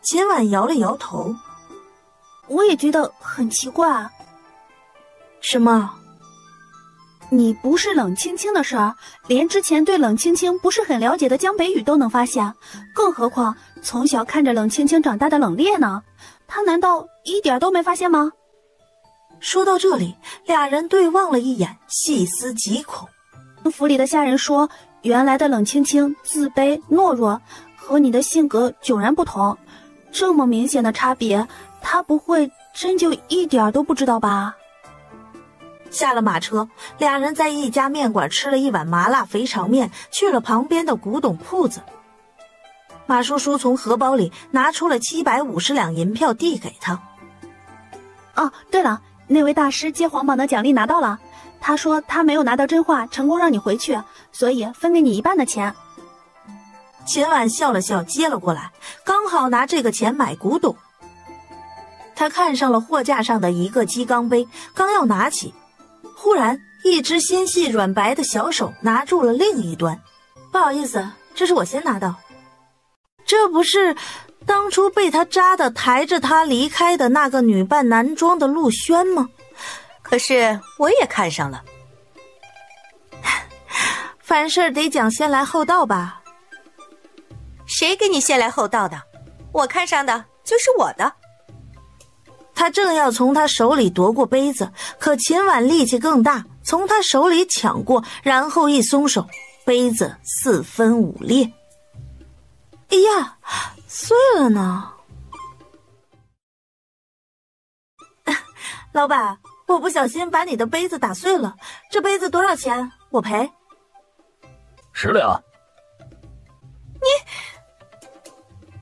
秦婉摇了摇头。我也觉得很奇怪。什么？你不是冷清清的事儿，连之前对冷清清不是很了解的江北宇都能发现，更何况从小看着冷清清长大的冷冽呢？他难道一点都没发现吗？说到这里，俩人对望了一眼，细思极恐。府里的下人说，原来的冷清清自卑懦弱，和你的性格迥然不同。这么明显的差别，他不会真就一点都不知道吧？下了马车，俩人在一家面馆吃了一碗麻辣肥肠面，去了旁边的古董铺子。马叔叔从荷包里拿出了750两银票递给他。哦，对了，那位大师接皇榜的奖励拿到了，他说他没有拿到真话，成功让你回去，所以分给你1半的钱。秦婉笑了笑，接了过来，刚好拿这个钱买古董。他看上了货架上的一个鸡缸杯，刚要拿起，忽然一只纤细软白的小手拿住了另一端。不好意思，这是我先拿到。这不是当初被他扎的抬着他离开的那个女扮男装的陆轩吗？可是我也看上了。凡事得讲先来后到吧。谁给你先来后到的？我看上的就是我的。他正要从他手里夺过杯子，可秦婉力气更大，从他手里抢过，然后一松手，杯子4分5裂。哎呀，碎了呢！老板，我不小心把你的杯子打碎了，这杯子多少钱？我赔。10两。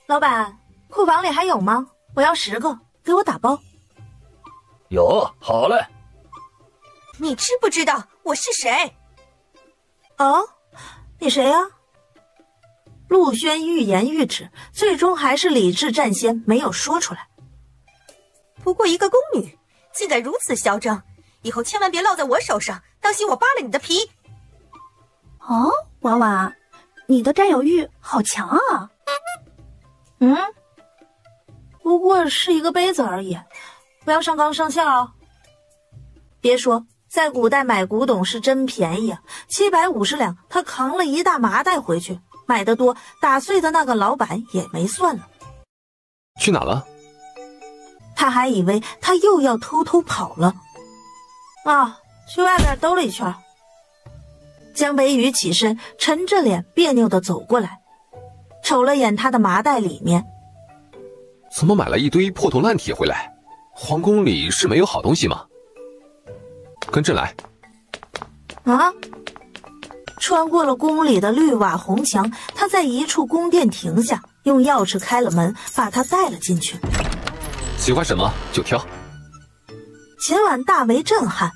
老板，库房里还有吗？我要10个，给我打包。有，好嘞。你知不知道我是谁？哦，你谁呀？陆轩欲言欲止，最终还是理智占先，没有说出来。不过一个宫女，竟敢如此嚣张，以后千万别落在我手上，当心我扒了你的皮。哦，婉婉，你的占有欲好强啊。不过是一个杯子而已，不要上纲上线哦。别说，在古代买古董是真便宜啊，750两，他扛了一大麻袋回去，买得多，打碎的那个老板也没算了。去哪了？他还以为他又要偷偷跑了。啊，去外边兜了一圈。江北宇起身，沉着脸别扭地走过来，瞅了眼他的麻袋里面。怎么买了一堆破铜烂铁回来？皇宫里是没有好东西吗？跟朕来。啊！穿过了宫里的绿瓦红墙，他在一处宫殿停下，用钥匙开了门，把他带了进去。喜欢什么就挑。秦婉大为震撼，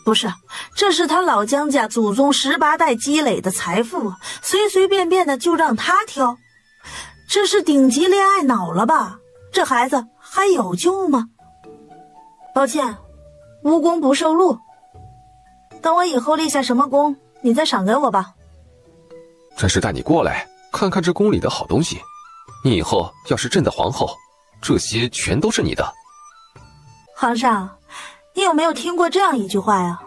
不是，这是他老江家祖宗18代积累的财富啊，随随便便的就让他挑，这是顶级恋爱脑了吧？这孩子还有救吗？抱歉，无功不受禄。等我以后立下什么功，你再赏给我吧。朕是带你过来看看这宫里的好东西，你以后要是朕的皇后，这些全都是你的。皇上，你有没有听过这样一句话呀？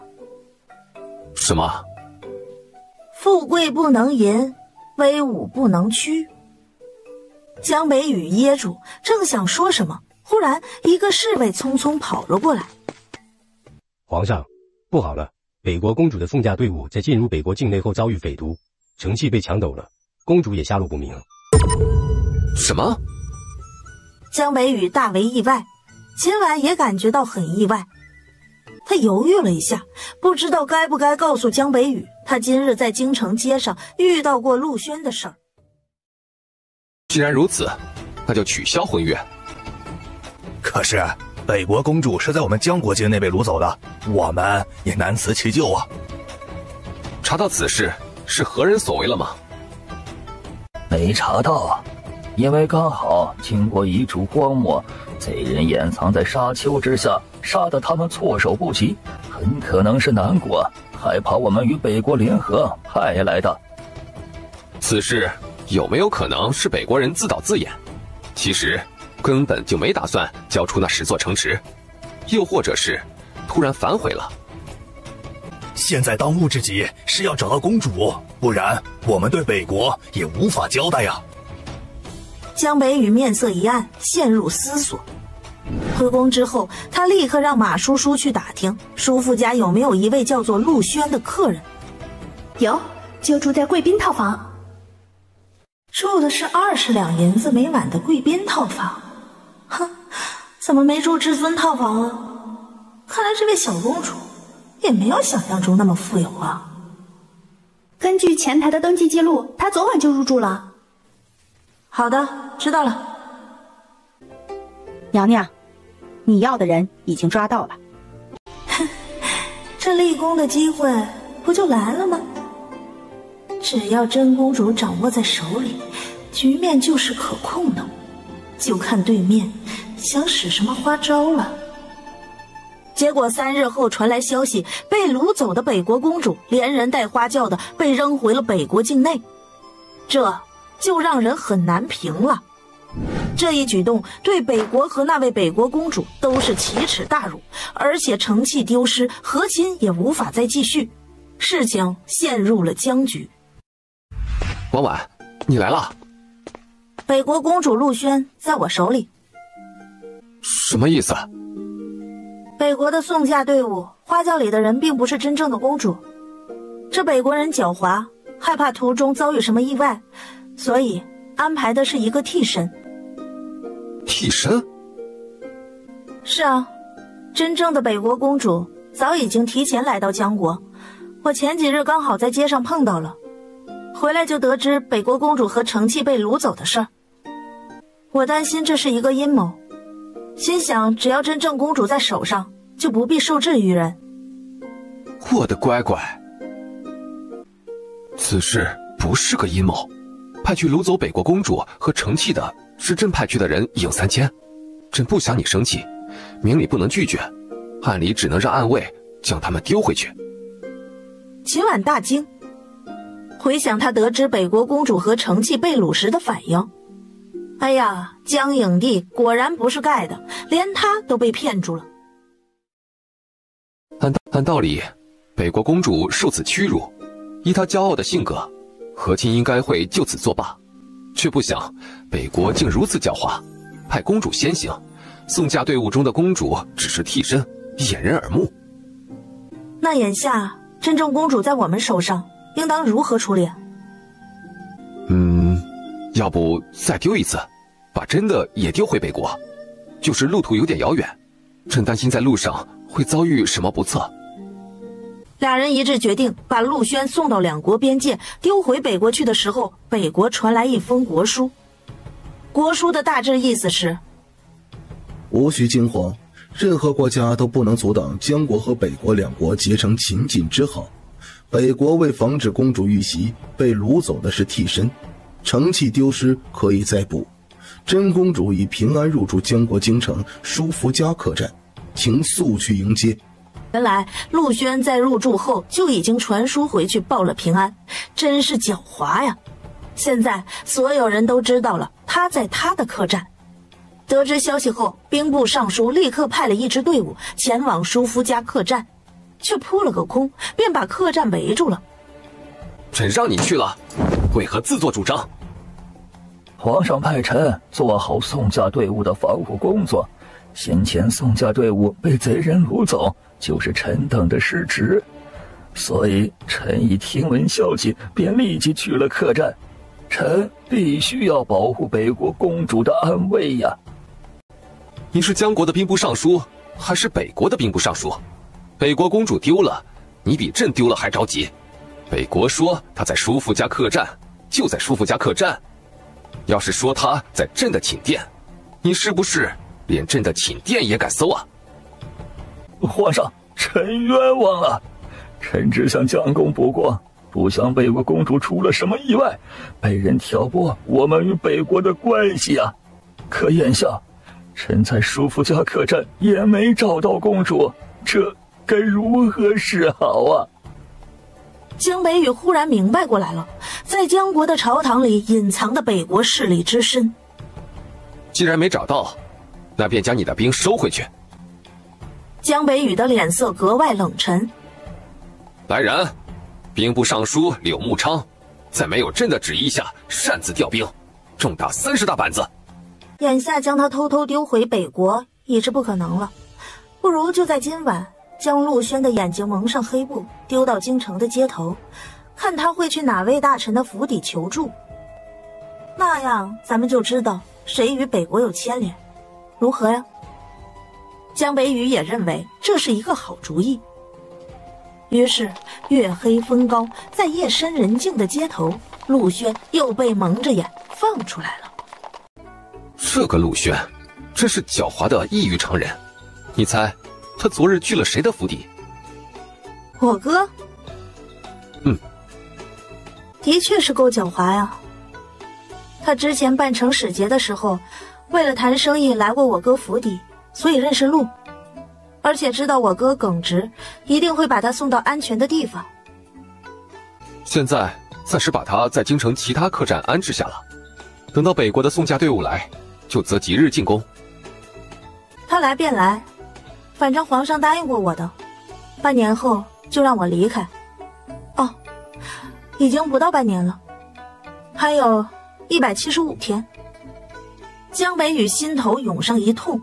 什么？富贵不能淫，威武不能屈。江北宇噎住，正想说什么，忽然一个侍卫匆匆跑了过来。皇上，不好了，北国公主的送嫁队伍在进入北国境内后遭遇匪毒，城器被抢走了，公主也下落不明。什么？江北宇大为意外，秦婉也感觉到很意外。他犹豫了一下，不知道该不该告诉江北宇，他今日在京城街上遇到过陆轩的事儿。既然如此，那就取消婚约。可是北国公主是在我们江国境内被掳走的，我们也难辞其咎啊。查到此事是何人所为了吗？没查到，因为刚好经过遗嘱荒漠，贼人掩藏在沙丘之下，杀得他们措手不及，很可能是南国害怕我们与北国联合派来的。此事有没有可能是北国人自导自演，其实根本就没打算交出那10座城池，又或者是突然反悔了。现在当务之急是要找到公主，不然我们对北国也无法交代呀。江北宇面色一暗，陷入思索。回宫之后，他立刻让马叔叔去打听叔父家有没有一位叫做陆轩的客人。有，就住在贵宾套房。住的是20两银子每晚的贵宾套房，哼，怎么没住至尊套房啊？看来这位小公主也没有想象中那么富有啊。根据前台的登记记录，她昨晚就入住了。好的，知道了。娘娘，你要的人已经抓到了。这立功的机会不就来了吗？只要真公主掌握在手里，局面就是可控的，就看对面想使什么花招了。结果3日后传来消息，被掳走的北国公主连人带花轿的被扔回了北国境内，这就让人很难评了。这一举动对北国和那位北国公主都是奇耻大辱，而且成器丢失，和亲也无法再继续，事情陷入了僵局。婉婉，你来了。北国公主陆轩在我手里。什么意思？北国的送嫁队伍，花轿里的人并不是真正的公主。这北国人狡猾，害怕途中遭遇什么意外，所以安排的是一个替身。替身？是啊，真正的北国公主早已经提前来到江国，我前几日刚好在街上碰到了，回来就得知北国公主和成器被掳走的事儿。我担心这是一个阴谋，心想只要真正公主在手上，就不必受制于人。我的乖乖，此事不是个阴谋，派去掳走北国公主和成器的是朕派去的人已有3000，朕不想你生气，明里不能拒绝，暗里只能让暗卫将他们丢回去。秦婉大惊，回想他得知北国公主和成器被掳时的反应，哎呀，江影帝果然不是盖的，连他都被骗住了。按道理，北国公主受此屈辱，依她骄傲的性格，和亲应该会就此作罢，却不想北国竟如此狡猾，派公主先行，送嫁队伍中的公主只是替身，掩人耳目。那眼下真正公主在我们手上，应当如何处理？要不再丢一次，把真的也丢回北国，就是路途有点遥远，朕担心在路上会遭遇什么不测。俩人一致决定把陆轩送到两国边界，丢回北国去的时候，北国传来一封国书。国书的大致意思是：无需惊慌，任何国家都不能阻挡江国和北国两国结成秦晋之好。北国为防止公主遇袭，被掳走的是替身，成器丢失可以再补。真公主已平安入住江国京城舒福家客栈，请速去迎接。原来陆轩在入住后就已经传书回去报了平安，真是狡猾呀！现在所有人都知道了他在他的客栈。得知消息后，兵部尚书立刻派了一支队伍前往舒夫家客栈，却扑了个空，便把客栈围住了。朕让你去了，为何自作主张？皇上派臣做好送嫁队伍的防护工作，先前送嫁队伍被贼人掳走，就是臣等的失职，所以臣已听闻消息，便立即去了客栈。臣必须要保护北国公主的安危呀！你是江国的兵部尚书，还是北国的兵部尚书？北国公主丢了，你比朕丢了还着急。北国说她在舒服家客栈，就在舒服家客栈。要是说她在朕的寝殿，你是不是连朕的寝殿也敢搜啊？皇上，臣冤枉了，臣只想将功补过，不想北国公主出了什么意外，被人挑拨我们与北国的关系啊！可眼下，臣在舒服家客栈也没找到公主，这该如何是好啊？江北宇忽然明白过来了，在江国的朝堂里隐藏的北国势力之深。既然没找到，那便将你的兵收回去。江北宇的脸色格外冷沉。来人，兵部尚书柳慕昌，在没有朕的旨意下擅自调兵，重打30大板子。眼下将他偷偷丢回北国已是不可能了，不如就在今晚将陆轩的眼睛蒙上黑布，丢到京城的街头，看他会去哪位大臣的府邸求助。那样咱们就知道谁与北国有牵连，如何呀？江北宇也认为这是一个好主意。于是月黑风高，在夜深人静的街头，陆轩又被蒙着眼放出来了。这个陆轩真是狡猾的异于常人，你猜他昨日去了谁的府邸？我哥？的确是够狡猾呀。他之前办成使节的时候，为了谈生意来过我哥府邸，所以认识陆，而且知道我哥耿直，一定会把他送到安全的地方。现在暂时把他在京城其他客栈安置下了，等到北国的送驾队伍来，就择吉日进宫。他来便来，反正皇上答应过我的，半年后就让我离开。哦，已经不到半年了，还有175天。江北宇心头涌上一痛，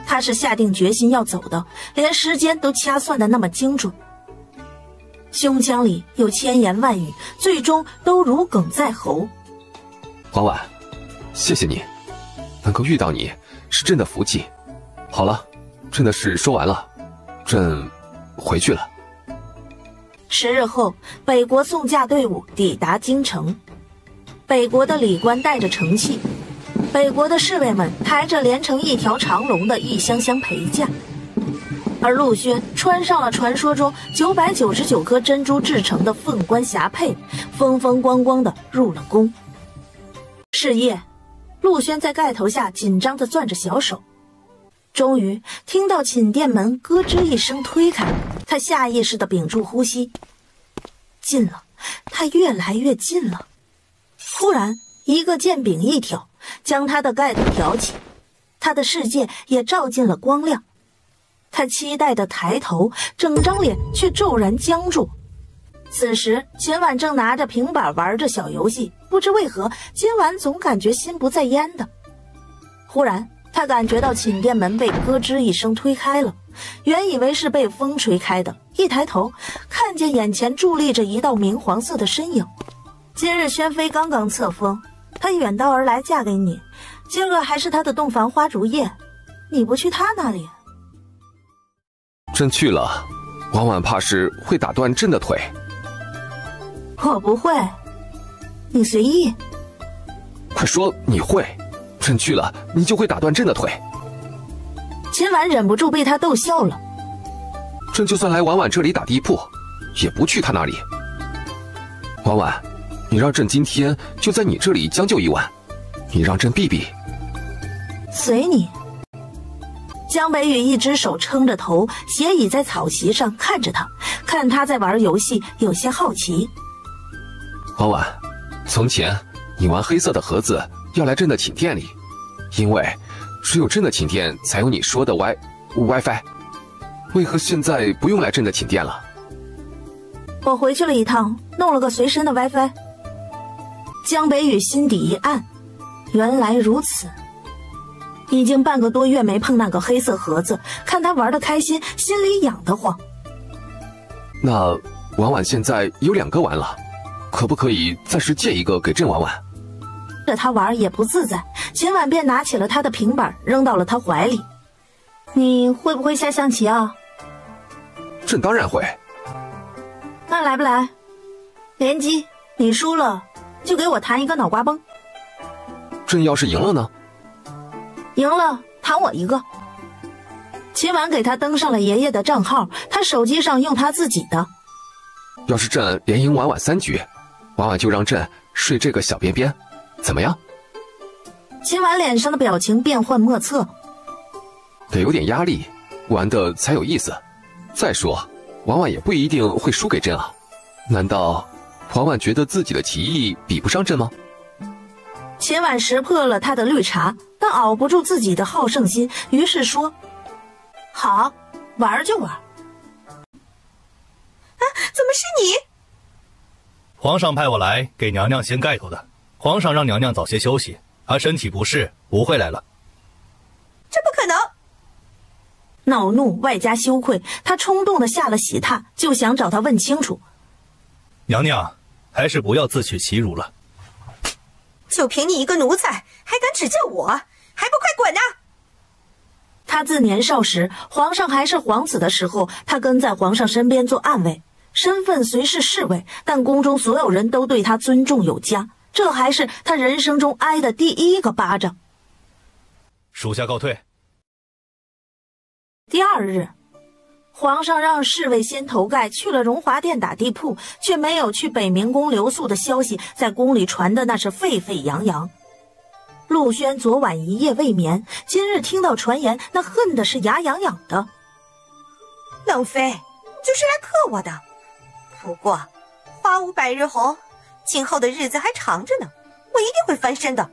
他是下定决心要走的，连时间都掐算的那么精准。胸腔里有千言万语，最终都如鲠在喉。婉婉，谢谢你，能够遇到你是朕的福气。好了，朕的事说完了，朕回去了。10日后，北国送驾队伍抵达京城，北国的礼官带着承器，北国的侍卫们抬着连成一条长龙的一箱箱陪嫁，而陆轩穿上了传说中999颗珍珠制成的凤冠霞帔，风风光光的入了宫。是夜，陆轩在盖头下紧张地攥着小手，终于听到寝殿门咯吱一声推开，他下意识地屏住呼吸。近了，他越来越近了。忽然一个剑柄一挑，将他的盖头挑起，他的世界也照进了光亮。他期待地抬头，整张脸却骤然僵住。此时秦婉正拿着平板玩着小游戏，不知为何今晚总感觉心不在焉的。忽然他感觉到寝殿门被咯吱一声推开了，原以为是被风吹开的，一抬头看见眼前伫立着一道明黄色的身影。今日宣妃刚刚册封，她远道而来嫁给你，今个还是她的洞房花烛夜，你不去她那里？朕去了，婉婉怕是会打断朕的腿。我不会，你随意。快说你会，朕去了你就会打断朕的腿。秦婉忍不住被他逗笑了。朕就算来婉婉这里打地铺，也不去她那里。婉婉，你让朕今天就在你这里将就一晚，你让朕避避。随你。江北宇一只手撑着头，斜倚在草席上看着他，看他在玩游戏，有些好奇。婉婉，从前你玩黑色的盒子要来朕的寝殿里，因为只有朕的寝殿才有你说的 WiFi， 为何现在不用来朕的寝殿了？我回去了一趟，弄了个随身的 WiFi。江北宇心底一暗，原来如此。已经半个多月没碰那个黑色盒子，看他玩得开心，心里痒得慌。那婉婉现在有2个玩了，可不可以暂时借一个给朕玩玩？这他玩也不自在，秦婉便拿起了他的平板，扔到了他怀里。你会不会下象棋啊？朕当然会。那来不来？联机，你输了就给我弹一个脑瓜崩。朕要是赢了呢？赢了弹我一个。秦婉给他登上了爷爷的账号，他手机上用他自己的。要是朕连赢婉婉3局，婉婉就让朕睡这个小边边，怎么样？秦婉脸上的表情变幻莫测。得有点压力，玩的才有意思。再说，婉婉也不一定会输给朕啊。难道婉婉觉得自己的棋艺比不上朕吗？秦婉识破了他的绿茶，但熬不住自己的好胜心，于是说：“好，玩就玩。”啊，怎么是你？皇上派我来给娘娘掀盖头的。皇上让娘娘早些休息，她身体不适，不会来了。这不可能！恼怒外加羞愧，他冲动地下了喜榻，就想找他问清楚。娘娘，还是不要自取其辱了。就凭你一个奴才，还敢指教我？还不快滚啊！他自年少时，皇上还是皇子的时候，他跟在皇上身边做暗卫，身份虽是侍卫，但宫中所有人都对他尊重有加，这还是他人生中挨的第一个巴掌。属下告退。第二日，皇上让侍卫先头盖去了荣华殿打地铺，却没有去北明宫留宿的消息在宫里传的那是沸沸扬扬。陆轩昨晚一夜未眠，今日听到传言，那恨的是牙痒痒的。冷妃就是来克我的，不过花无百日红，今后的日子还长着呢，我一定会翻身的。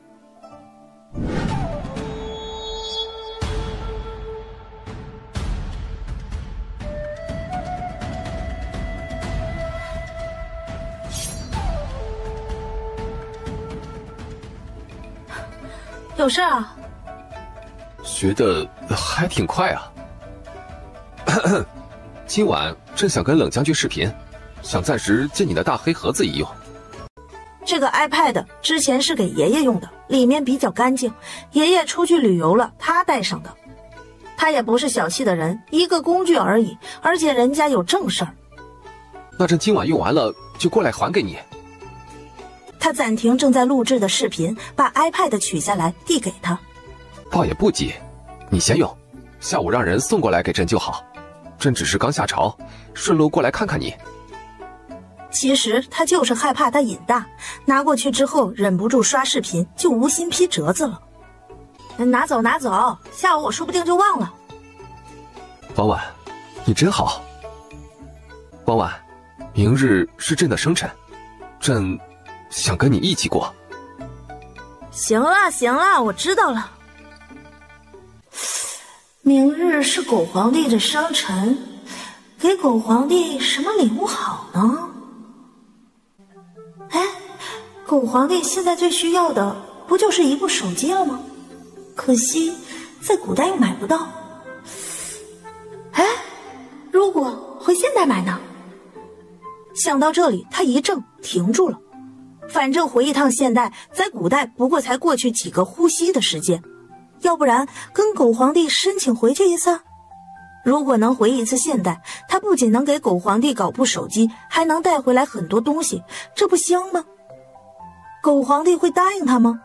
有事啊？学的还挺快啊。今晚正想跟冷将军视频，想暂时借你的大黑盒子一用。这个 iPad 之前是给爷爷用的，里面比较干净，爷爷出去旅游了，他带上的。他也不是小气的人，一个工具而已，而且人家有正事儿。那朕今晚用完了就过来还给你。他暂停正在录制的视频，把 iPad 取下来递给他。倒也不急，你先用，下午让人送过来给朕就好。朕只是刚下朝，顺路过来看看你。其实他就是害怕他瘾大，拿过去之后忍不住刷视频，就无心批折子了。拿走拿走，下午我说不定就忘了。婉婉，你真好。婉婉，明日是朕的生辰，朕想跟你一起过。行了行了，我知道了。明日是狗皇帝的生辰，给狗皇帝什么礼物好呢？哎，狗皇帝现在最需要的不就是一部手机了吗？可惜在古代又买不到。哎，如果回现代买呢？想到这里，他一怔，停住了。反正回一趟现代，在古代不过才过去几个呼吸的时间，要不然跟狗皇帝申请回去一次。如果能回一次现代，他不仅能给狗皇帝搞部手机，还能带回来很多东西，这不香吗？狗皇帝会答应他吗？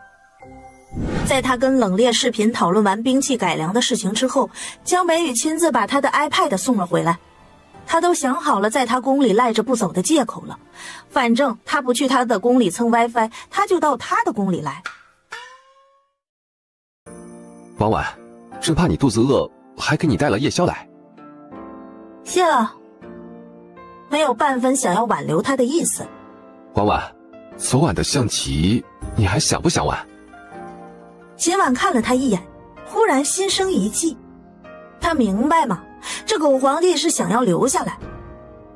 在他跟冷冽视频讨论完兵器改良的事情之后，江北宇亲自把他的 iPad 送了回来。他都想好了在他宫里赖着不走的借口了，反正他不去他的宫里蹭 WiFi， 他就到他的宫里来。婉婉，朕怕你肚子饿，还给你带了夜宵来。谢了。没有半分想要挽留他的意思。婉婉，昨晚的象棋你还想不想玩？秦婉看了他一眼，忽然心生一计。他明白吗？这狗皇帝是想要留下来，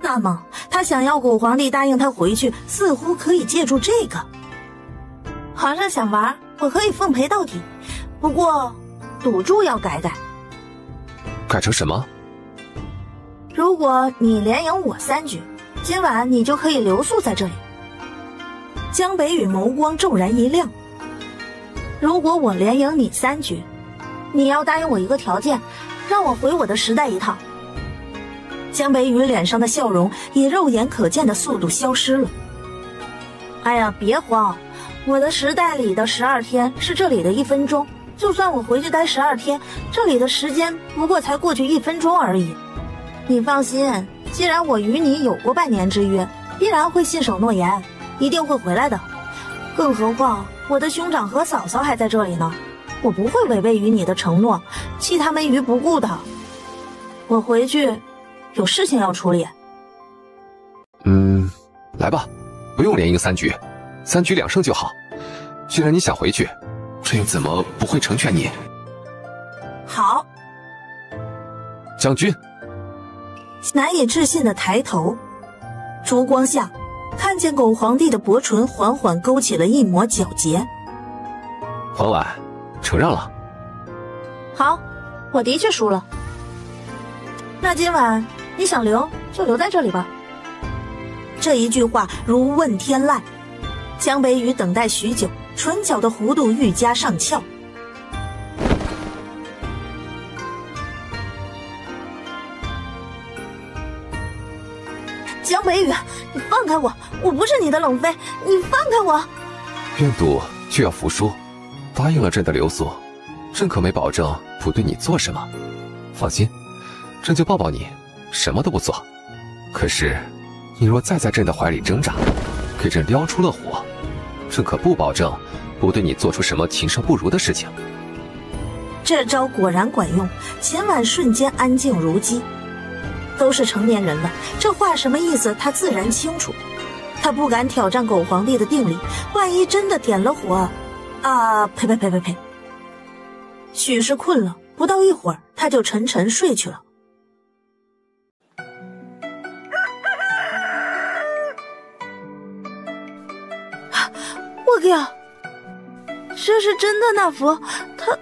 那么他想要狗皇帝答应他回去，似乎可以借助这个。皇上想玩，我可以奉陪到底，不过赌注要改改。改成什么？如果你连赢我3局，今晚你就可以留宿在这里。江北宇眸光骤然一亮。如果我连赢你3局，你要答应我一个条件，让我回我的时代一趟。江北宇脸上的笑容以肉眼可见的速度消失了。哎呀，别慌，我的时代里的12天是这里的1分钟，就算我回去待12天，这里的时间不过才过去1分钟而已。你放心，既然我与你有过半年之约，必然会信守诺言，一定会回来的。更何况我的兄长和嫂嫂还在这里呢，我不会违背于你的承诺，弃他们于不顾的。我回去有事情要处理。来吧，不用连赢3局，3局2胜就好。既然你想回去，朕又怎么不会成全你？好。将军难以置信的抬头，烛光下看见狗皇帝的薄唇缓缓勾起了一抹皎洁。皇婉，承让了。好，我的确输了。那今晚你想留就留在这里吧。这一句话如问天籁。江北雨等待许久，唇角的弧度愈加上翘。江北雨，你放开我！我不是你的冷妃，你放开我！愿赌就要服输，答应了朕的留宿，朕可没保证不对你做什么。放心，朕就抱抱你，什么都不做。可是，你若再在朕的怀里挣扎，给朕撩出了火，朕可不保证不对你做出什么禽兽不如的事情。这招果然管用，秦婉瞬间安静如鸡。都是成年人了，这话什么意思他自然清楚。他不敢挑战狗皇帝的定力，万一真的点了火呸！许是困了，不到一会儿他就沉沉睡去了。我靠，这是真的那幅，他。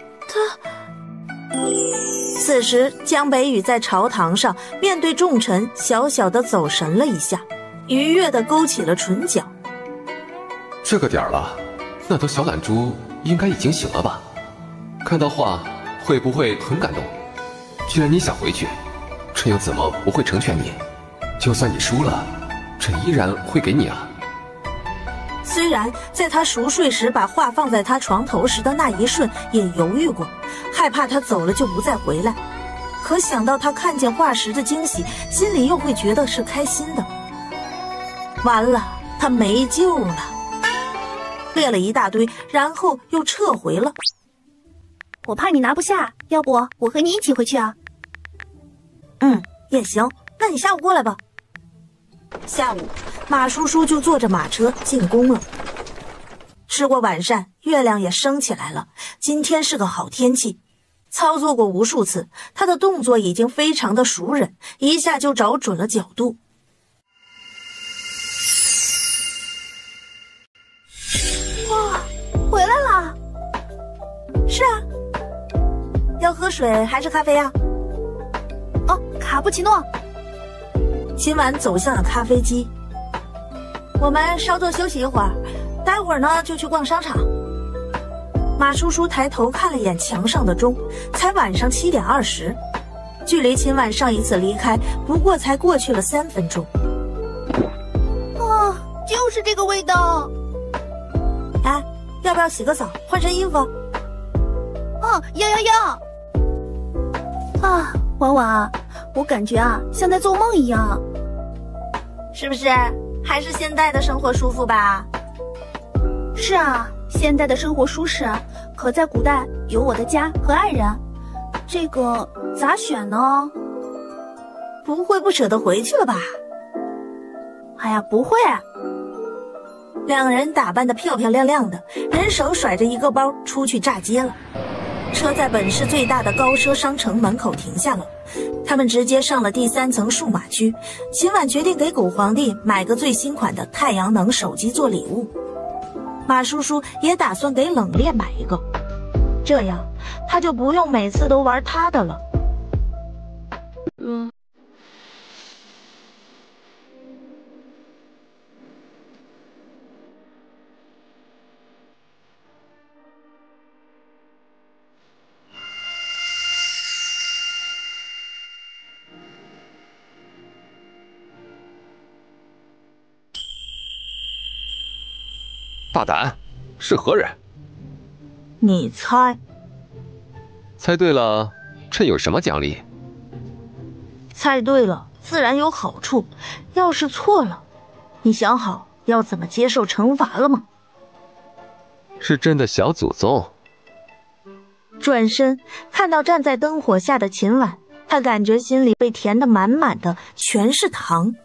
此时江北雨在朝堂上面对众臣小小的走神了一下，愉悦地勾起了唇角。这个点儿了，那头小懒猪应该已经醒了吧？看到画会不会很感动？既然你想回去，朕又怎么不会成全你？就算你输了，朕依然会给你啊。虽然在他熟睡时把画放在他床头时的那一瞬也犹豫过，害怕他走了就不再回来，可想到他看见画时的惊喜，心里又会觉得是开心的。完了，他没救了。列了一大堆，然后又撤回了。我怕你拿不下，要不我和你一起回去啊？也行，那你下午过来吧。下午马叔叔就坐着马车进宫了。吃过晚膳，月亮也升起来了，今天是个好天气。操作过无数次，他的动作已经非常的熟稔，一下就找准了角度。哇，回来了！是啊。要喝水还是咖啡啊？哦，卡布奇诺。秦婉走向了咖啡机。我们稍作休息一会儿，待会儿呢就去逛商场。马叔叔抬头看了眼墙上的钟，才晚上7点20，距离秦婉上一次离开不过才过去了3分钟。就是这个味道。哎，要不要洗个澡，换身衣服？要。婉婉，我感觉像在做梦一样。是不是？还是现代的生活舒服吧？是啊，现代的生活舒适，可在古代有我的家和爱人，这个咋选呢？不会不舍得回去了吧？哎呀，不会。两人打扮得漂漂亮亮的，人手甩着一个包出去炸街了。车在本市最大的高奢商城门口停下了，他们直接上了第3层数码区。秦婉决定给狗皇帝买个最新款的太阳能手机做礼物，马叔叔也打算给冷冽买一个，这样他就不用每次都玩他的了。大胆，是何人？你猜。猜对了，朕有什么奖励？猜对了，自然有好处；要是错了，你想好要怎么接受惩罚了吗？是朕的小祖宗。转身看到站在灯火下的秦婉，他感觉心里被填得满满的，全是糖。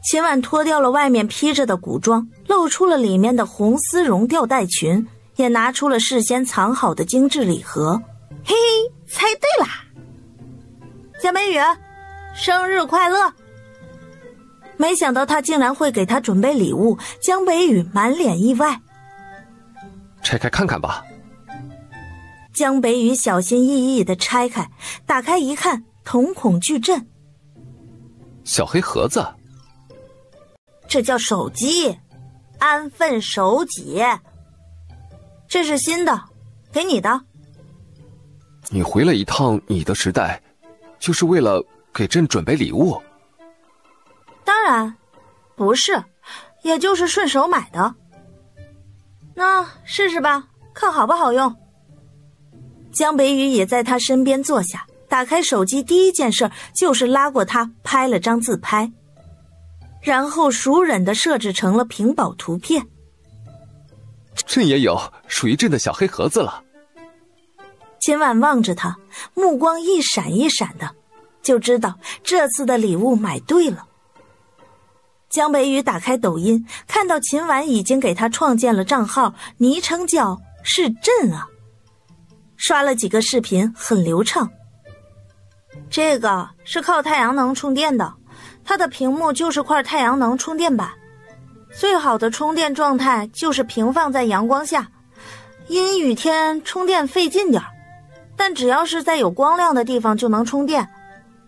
秦婉脱掉了外面披着的古装，露出了里面的红丝绒吊带裙，也拿出了事先藏好的精致礼盒。嘿嘿，猜对啦！江北宇，生日快乐！没想到他竟然会给他准备礼物，江北宇满脸意外。拆开看看吧。江北宇小心翼翼地拆开，打开一看，瞳孔巨震。小黑盒子，这叫手机，安分守己。这是新的，给你的。你回了一趟你的时代，就是为了给朕准备礼物？当然不是，也就是顺手买的。那试试吧，看好不好用。江北宇也在他身边坐下，打开手机第一件事就是拉过他拍了张自拍，然后熟稔地设置成了屏保图片。朕也有属于朕的小黑盒子了。秦婉望着他，目光一闪一闪的，就知道这次的礼物买对了。江北宇打开抖音，看到秦婉已经给他创建了账号，昵称叫是朕啊，刷了几个视频，很流畅。这个是靠太阳能充电的，它的屏幕就是块太阳能充电板，最好的充电状态就是平放在阳光下，阴雨天充电费劲点，但只要是在有光亮的地方就能充电，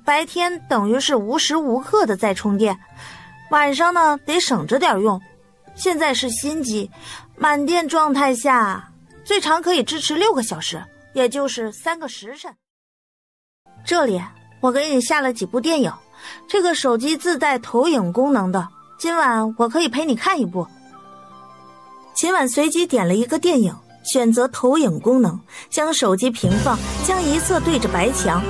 白天等于是无时无刻的在充电，晚上呢得省着点用。现在是新机，满电状态下最长可以支持6个小时，也就是3个时辰。这里我给你下了几部电影，这个手机自带投影功能的，今晚我可以陪你看一部。秦婉随即点了一个电影，选择投影功能，将手机平放，将一侧对着白墙，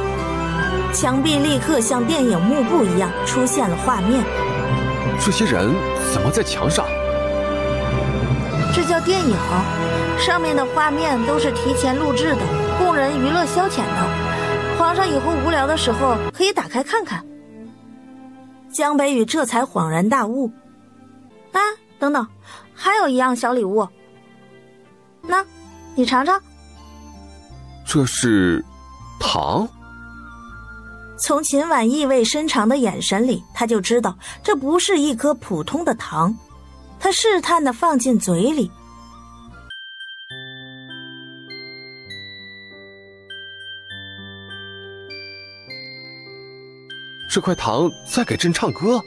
墙壁立刻像电影幕布一样出现了画面。这些人怎么在墙上？这叫电影，上面的画面都是提前录制的，供人娱乐消遣的。皇上以后无聊的时候可以打开看看。江北宇这才恍然大悟。啊，等等，还有一样小礼物。那，你尝尝。这是糖？从秦婉意味深长的眼神里，他就知道这不是一颗普通的糖。他试探地放进嘴里。这块糖在给朕唱歌。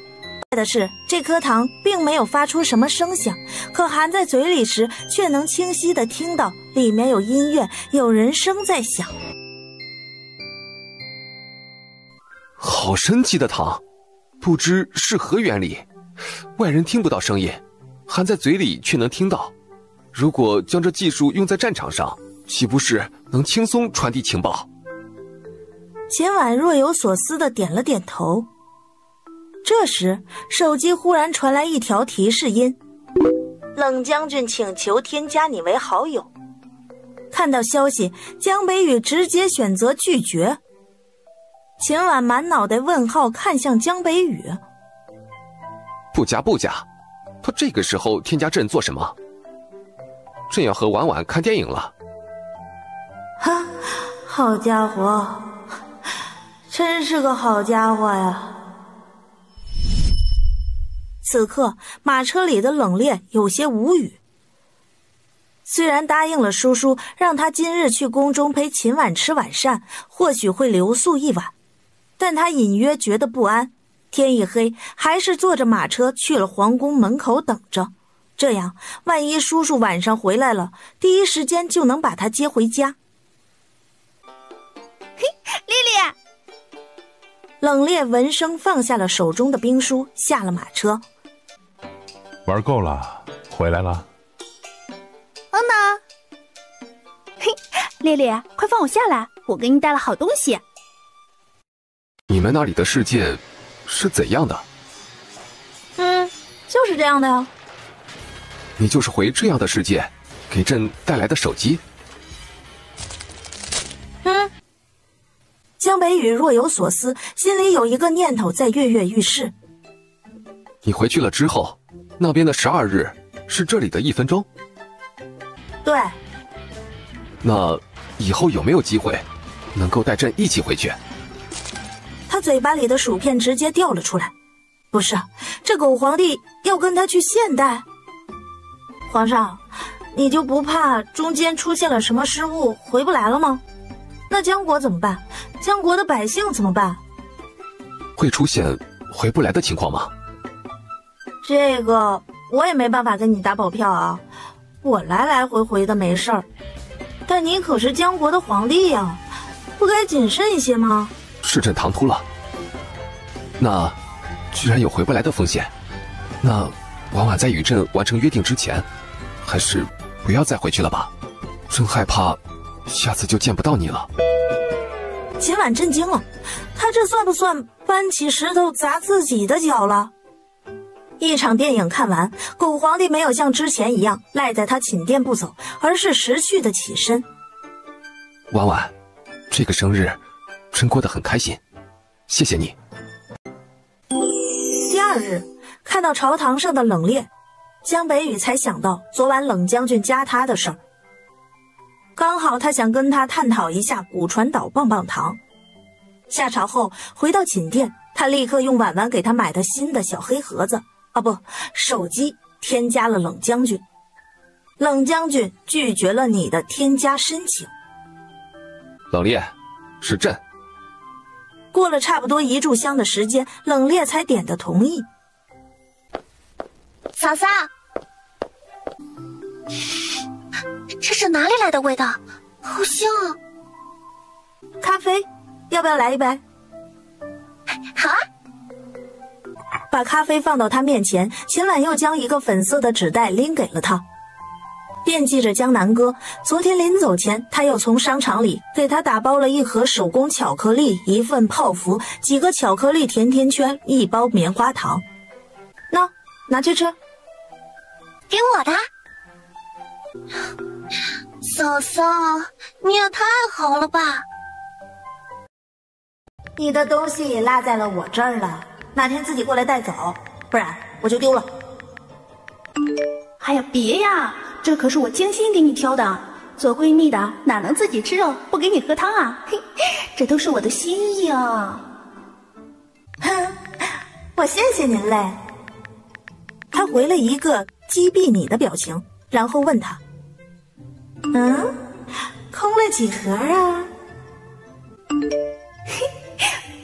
的是，这颗糖并没有发出什么声响，可含在嘴里时却能清晰地听到里面有音乐，有人声在响。好神奇的糖，不知是何原理，外人听不到声音，含在嘴里却能听到。如果将这技术用在战场上，岂不是能轻松传递情报？秦婉若有所思地点了点头。这时，手机忽然传来一条提示音：冷将军请求添加你为好友。看到消息，江北宇直接选择拒绝。秦婉满脑袋问号看向江北宇。不加不加，他这个时候添加朕做什么？朕要和婉婉看电影了。哈，好家伙，真是个好家伙呀！此刻马车里的冷冽有些无语。虽然答应了叔叔让他今日去宫中陪秦婉吃晚膳，或许会留宿一晚，但他隐约觉得不安。天一黑，还是坐着马车去了皇宫门口等着，这样万一叔叔晚上回来了，第一时间就能把他接回家。嘿，丽丽！冷冽闻声放下了手中的兵书，下了马车。玩够了，回来了。呢？嘿，丽丽，快放我下来，我给你带了好东西。你们那里的世界是怎样的？就是这样的呀。你就是回这样的世界给朕带来的手机？江北宇若有所思，心里有一个念头在跃跃欲试。你回去了之后，那边的12日是这里的1分钟？对，那以后有没有机会能够带朕一起回去？他嘴巴里的薯片直接掉了出来。不是，这狗皇帝要跟他去现代？皇上，你就不怕中间出现了什么失误回不来了吗？那江国怎么办？江国的百姓怎么办？会出现回不来的情况吗？这个我也没办法跟你打保票啊，我来来回回的没事儿，但你可是江国的皇帝呀，不该谨慎一些吗？是朕唐突了。那居然有回不来的风险，那婉婉在与朕完成约定之前，还是不要再回去了吧，朕害怕下次就见不到你了。秦婉震惊了，他这算不算搬起石头砸自己的脚了？一场电影看完，狗皇帝没有像之前一样赖在他寝殿不走，而是识趣的起身。婉婉，这个生日朕过得很开心，谢谢你。第二日，看到朝堂上的冷冽，江北宇才想到昨晚冷将军加他的事儿。刚好他想跟他探讨一下古传导棒棒糖。下朝后回到寝殿，他立刻用婉婉给他买的新的小黑盒子手机添加了冷将军。冷将军拒绝了你的添加申请。冷冽，是朕。过了差不多1炷香的时间，冷冽才点的同意。嫂嫂，这是哪里来的味道？好香啊！咖啡，要不要来一杯？好啊！把咖啡放到他面前，秦婉又将一个粉色的纸袋拎给了他。惦记着江南哥，昨天临走前，他又从商场里给他打包了1盒手工巧克力、1份泡芙、几个巧克力甜甜圈、1包棉花糖。拿去吃。给我的。嫂嫂，你也太好了吧！你的东西落在了我这儿了，哪天自己过来带走，不然我就丢了。哎呀，别呀，这可是我精心给你挑的，做闺蜜的哪能自己吃肉不给你喝汤啊？嘿，这都是我的心意啊！哼，我谢谢您嘞。他回了一个击毙你的表情，然后问他：“空了几盒啊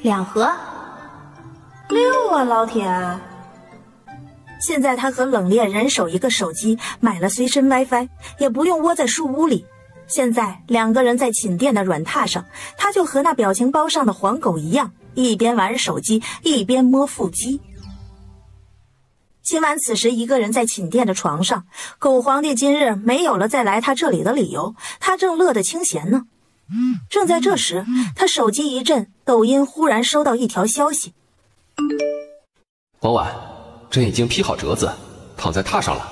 ？”2盒。6啊，老铁。现在他和冷冽人手一个手机，买了随身 WiFi， 也不用窝在树屋里。现在2个人在寝殿的软榻上，他就和那表情包上的黄狗一样，一边玩手机，一边摸腹肌。秦婉此时一个人在寝殿的床上，狗皇帝今日没有了再来他这里的理由，他正乐得清闲呢。正在这时，他手机一震，抖音忽然收到一条消息：婉婉，朕已经披好折子，躺在榻上了。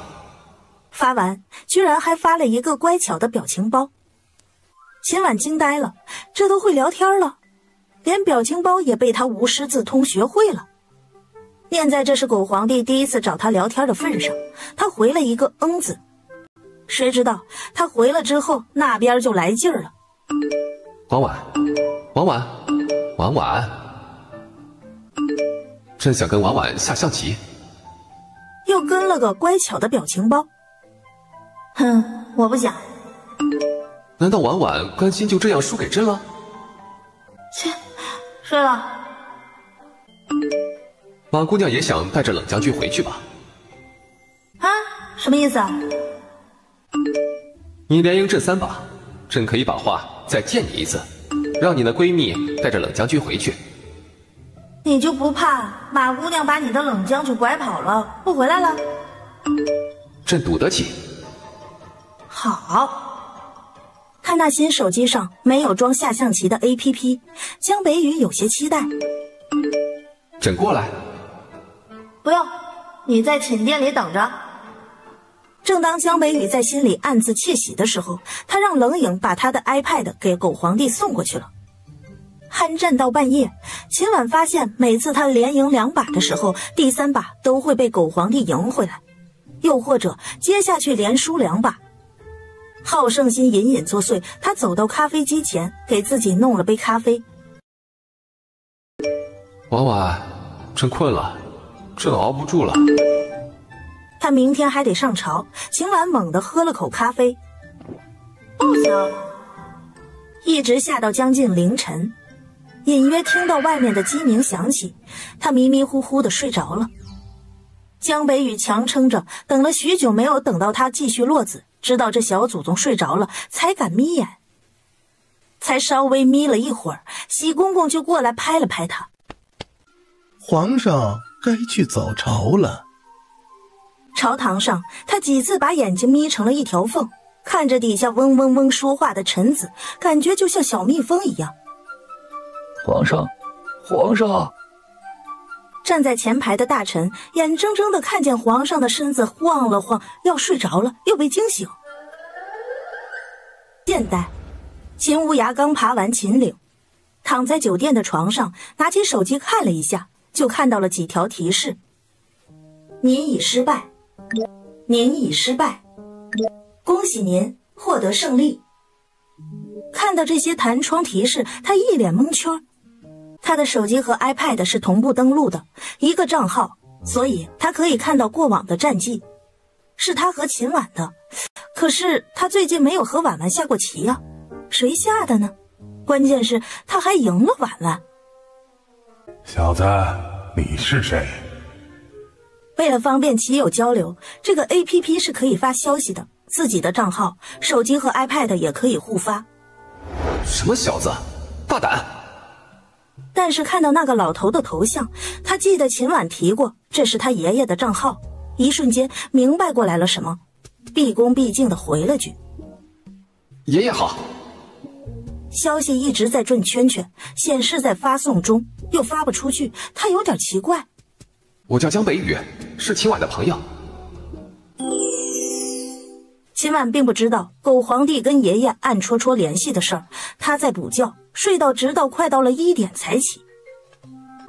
发完，居然还发了一个乖巧的表情包。秦婉惊呆了，这都会聊天了，连表情包也被他无师自通学会了。念在这是狗皇帝第一次找他聊天的份上，他回了一个字。谁知道他回了之后，那边就来劲儿了。婉婉，婉婉，婉婉，朕想跟婉婉下象棋。又跟了个乖巧的表情包。我不想。难道婉婉甘心就这样输给朕了？切，睡了。马姑娘也想带着冷将军回去吧？啊，什么意思啊？你连赢朕3把，朕可以把话再见你一次，让你的闺蜜带着冷将军回去。你就不怕马姑娘把你的冷将军拐跑了，不回来了？朕赌得起。好。看那新手机上没有装下象棋的 APP， 江北宇有些期待。朕过来。不用，你在寝殿里等着。正当江北宇在心里暗自窃喜的时候，他让冷影把他的 iPad 给狗皇帝送过去了。酣战到半夜，秦婉发现每次他连赢2把的时候，第3把都会被狗皇帝赢回来，又或者接下去连输2把。好胜心隐隐作祟，他走到咖啡机前，给自己弄了杯咖啡。婉婉，朕困了，朕熬不住了。他明天还得上朝。秦婉猛地喝了口咖啡，不行，一直下到将近凌晨，隐约听到外面的鸡鸣响起，他迷迷糊糊的睡着了。江北雨强撑着，等了许久没有等到他继续落子，知道这小祖宗睡着了，才敢眯眼。才稍微眯了一会儿，喜公公就过来拍了拍他。皇上该去早朝了。朝堂上，他几次把眼睛眯成了一条缝，看着底下嗡嗡嗡说话的臣子，感觉就像小蜜蜂一样。皇上，皇上！站在前排的大臣眼睁睁地看见皇上的身子晃了晃，要睡着了，又被惊醒。现代，秦无涯刚爬完秦岭，躺在酒店的床上，拿起手机看了一下，就看到了几条提示：您已失败，您已失败，恭喜您获得胜利。看到这些弹窗提示，他一脸蒙圈。他的手机和 iPad 是同步登录的，一个账号，所以他可以看到过往的战绩，是他和秦婉的。可是他最近没有和婉婉下过棋啊，谁下的呢？关键是他还赢了婉婉。小子，你是谁？为了方便棋友交流，这个 APP 是可以发消息的，自己的账号、手机和 iPad 也可以互发。什么小子，大胆！但是看到那个老头的头像，他记得秦婉提过这是他爷爷的账号，一瞬间明白过来了什么，毕恭毕敬地回了句：爷爷好。消息一直在转圈圈，显示在发送中，又发不出去，他有点奇怪。我叫江北雨，是秦婉的朋友。秦婉并不知道狗皇帝跟爷爷暗戳戳联系的事儿，他在补觉，睡到直到快到了1点才起。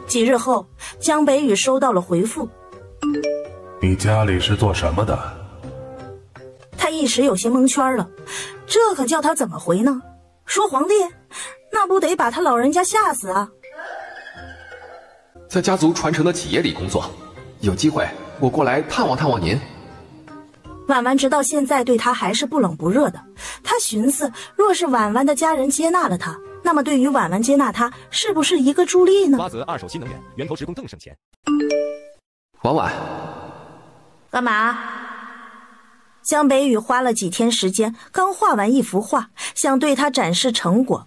几日后，江北雨收到了回复：你家里是做什么的？他一时有些蒙圈了，这可叫他怎么回呢？说皇帝，那不得把他老人家吓死啊！在家族传承的企业里工作，有机会我过来探望探望您。婉婉直到现在对他还是不冷不热的，他寻思，若是婉婉的家人接纳了他，那么对于婉婉接纳他，是不是一个助力呢？瓜泽二手新能源，源头直供更省钱。婉婉，干嘛？江北雨花了几天时间，刚画完一幅画，想对他展示成果。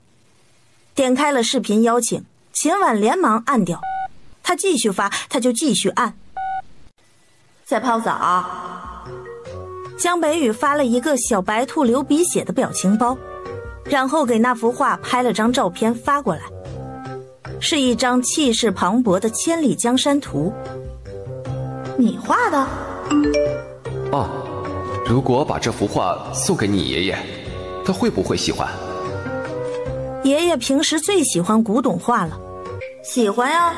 点开了视频邀请，秦婉连忙按掉。他继续发，他就继续按。在泡澡。江北雨发了一个小白兔流鼻血的表情包，然后给那幅画拍了张照片发过来，是一张气势磅礴的千里江山图。你画的？啊，如果把这幅画送给你爷爷，他会不会喜欢？爷爷平时最喜欢古董画了。喜欢呀。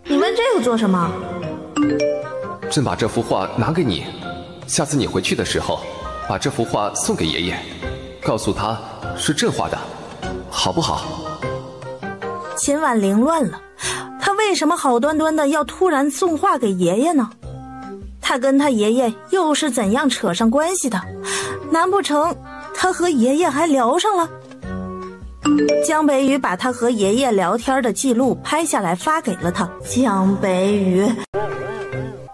你问这个做什么？朕把这幅画拿给你，下次你回去的时候，把这幅画送给爷爷，告诉他是朕画的，好不好？秦婉凌乱了，他为什么好端端的要突然送画给爷爷呢？他跟他爷爷又是怎样扯上关系的？难不成他和爷爷还聊上了？江北雨把他和爷爷聊天的记录拍下来发给了他。江北雨，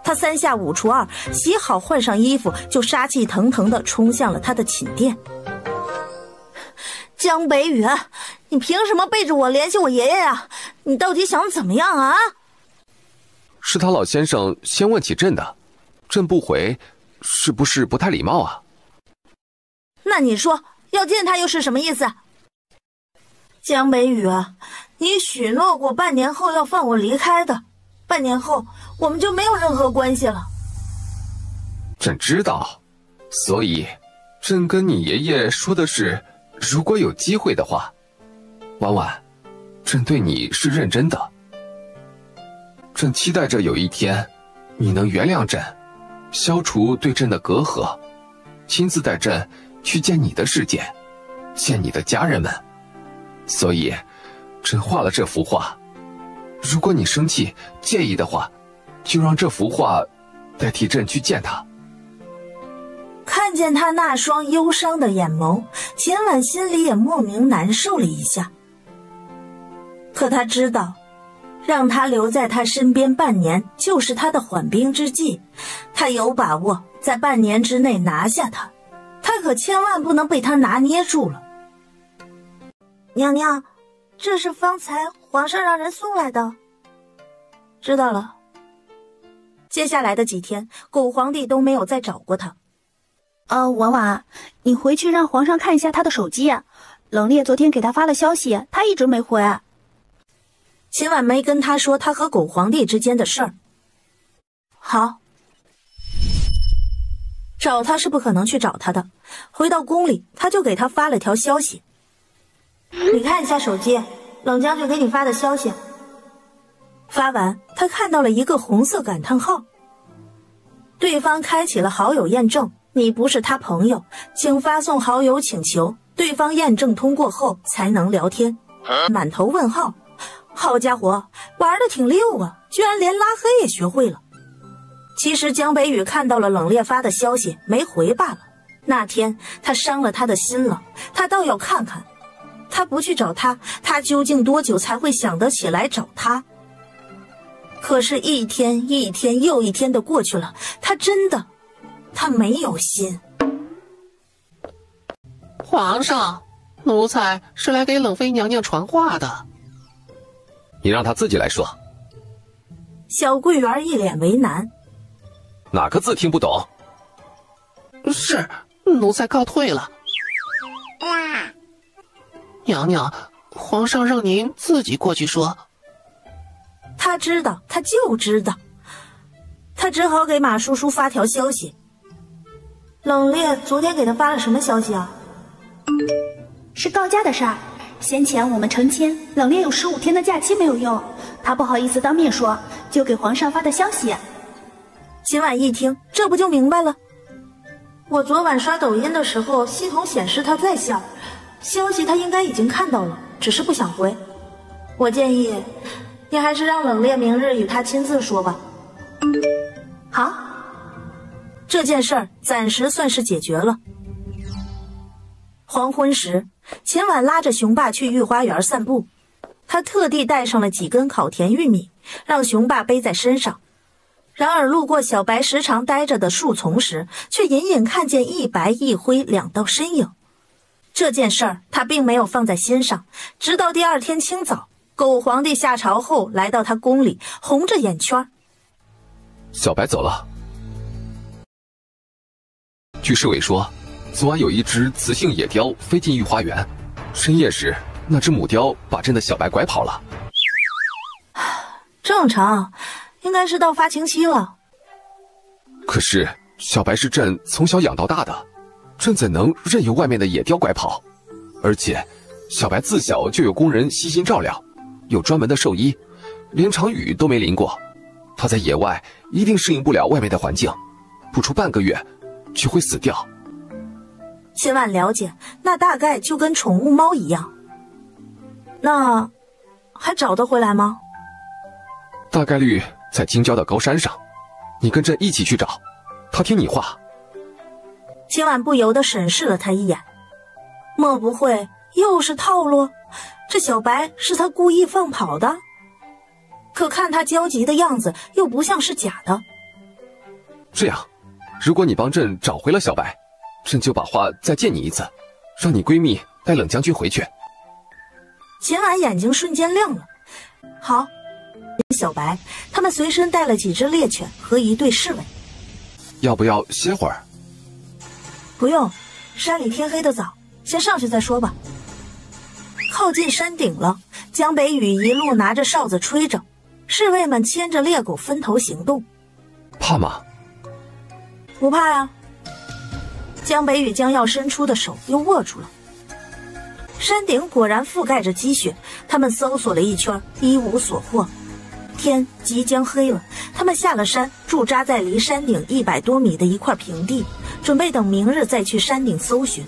他3下5除2，洗好换上衣服，就杀气腾腾地冲向了他的寝殿。江北雨，你凭什么背着我联系我爷爷呀？你到底想怎么样啊？是他老先生先问起朕的，朕不回，是不是不太礼貌啊？那你说要见他又是什么意思？江北雨啊，你许诺过半年后要放我离开的，半年后我们就没有任何关系了。朕知道，所以朕跟你爷爷说的是，如果有机会的话，婉婉，朕对你是认真的。朕期待着有一天，你能原谅朕，消除对朕的隔阂，亲自带朕去见你的世界，见你的家人们。所以，朕画了这幅画。如果你生气、介意的话，就让这幅画代替朕去见他。看见他那双忧伤的眼眸，秦婉心里也莫名难受了一下。可他知道，让他留在他身边半年就是他的缓兵之计，他有把握在半年之内拿下他，他可千万不能被他拿捏住了。娘娘，这是方才皇上让人送来的。知道了。接下来的几天，狗皇帝都没有再找过他。婉婉，你回去让皇上看一下他的手机。冷冽昨天给他发了消息，他一直没回。秦婉没跟他说他和狗皇帝之间的事儿。好，找他是不可能去找他的。回到宫里，他就给他发了条消息。你看一下手机，冷将军给你发的消息。发完，他看到了一个红色感叹号。对方开启了好友验证，你不是他朋友，请发送好友请求，对方验证通过后才能聊天。满头问号，好家伙，玩得挺溜啊，居然连拉黑也学会了。其实江北宇看到了冷冽发的消息，没回罢了。那天他伤了他的心了，他倒要看看，他不去找他，他究竟多久才会想得起来找他？可是一天一天又一天的过去了，他没有心。皇上，奴才是来给冷妃娘娘传话的。你让她自己来说。小桂圆一脸为难。哪个字听不懂？是，奴才告退了。娘娘，皇上让您自己过去说。他知道，他就知道。他只好给马叔叔发条消息。冷冽昨天给他发了什么消息啊？是告假的事儿。先前我们成亲，冷冽有15天的假期没有用，他不好意思当面说，就给皇上发的消息。秦婉一听，这不就明白了。我昨晚刷抖音的时候，系统显示他在线，消息他应该已经看到了，只是不想回。我建议你还是让冷冽明日与他亲自说吧。好，这件事儿暂时算是解决了。黄昏时，秦婉拉着雄霸去御花园散步，他特地带上了几根烤甜玉米，让雄霸背在身上。然而路过小白时常待着的树丛时，却隐隐看见一白一灰两道身影。这件事儿他并没有放在心上，直到第二天清早，狗皇帝下朝后来到他宫里，红着眼圈。小白走了。据侍卫说，昨晚有一只雌性野雕飞进御花园，深夜时那只母雕把朕的小白拐跑了。正常，应该是到发情期了。可是小白是朕从小养到大的，朕怎能任由外面的野雕拐跑？而且小白自小就有工人悉心照料，有专门的兽医，连场雨都没淋过。他在野外一定适应不了外面的环境，不出半个月就会死掉。秦婉了解，那大概就跟宠物猫一样。那还找得回来吗？大概率在京郊的高山上，你跟朕一起去找，他听你话。秦婉不由得审视了他一眼，莫不会又是套路？这小白是他故意放跑的？可看他焦急的样子，又不像是假的。这样，如果你帮朕找回了小白，朕就把话再见你一次，让你闺蜜带冷将军回去。秦婉眼睛瞬间亮了。好，小白他们随身带了几只猎犬和一队侍卫。要不要歇会儿？不用，山里天黑的早，先上去再说吧。靠近山顶了，江北宇一路拿着哨子吹着，侍卫们牵着猎狗分头行动。怕吗？不怕呀。江北宇将要伸出的手又握住了。山顶果然覆盖着积雪，他们搜索了一圈，一无所获。天即将黑了，他们下了山，驻扎在离山顶100多米的一块平地，准备等明日再去山顶搜寻。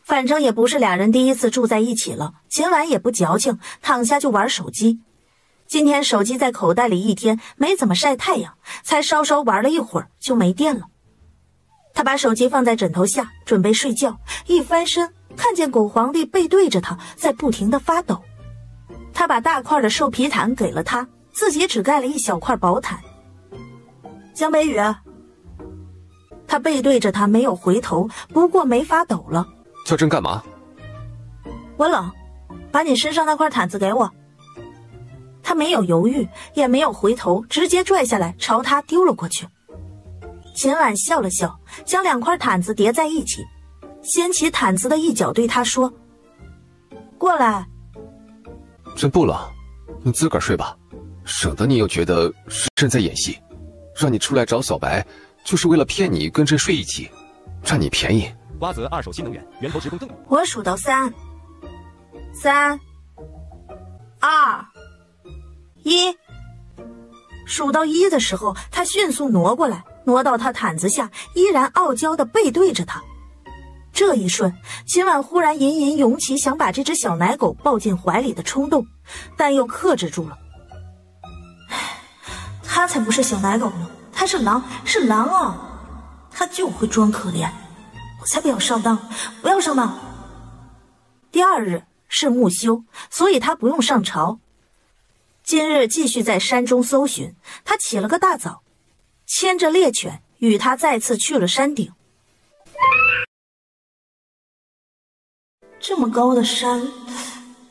反正也不是俩人第一次住在一起了，秦婉也不矫情，躺下就玩手机。今天手机在口袋里一天，没怎么晒太阳，才稍稍玩了一会儿就没电了。他把手机放在枕头下，准备睡觉，一翻身看见狗皇帝背对着他，在不停地发抖。他把大块的兽皮毯给了他，自己只盖了一小块薄毯。江北雨，他背对着他没有回头，不过没发抖了。叫朕干嘛？我冷，把你身上那块毯子给我。他没有犹豫，也没有回头，直接拽下来朝他丢了过去。秦婉笑了笑，将2块毯子叠在一起，掀起毯子的一角对他说：过来。朕不冷，你自个儿睡吧，省得你又觉得是朕在演戏，让你出来找小白就是为了骗你跟朕睡一起，占你便宜。瓜泽二手新能源源头直供赠与。我数到3、3、2、1。数到1的时候，他迅速挪过来，挪到他毯子下，依然傲娇地背对着他。这一瞬，秦婉忽然隐隐涌起想把这只小奶狗抱进怀里的冲动，但又克制住了。他才不是小奶狗呢，他是狼，是狼啊！他就会装可怜，我才不要上当，不要上当。第2日是木休，所以他不用上朝。今日继续在山中搜寻，他起了个大早，牵着猎犬与他再次去了山顶。这么高的山，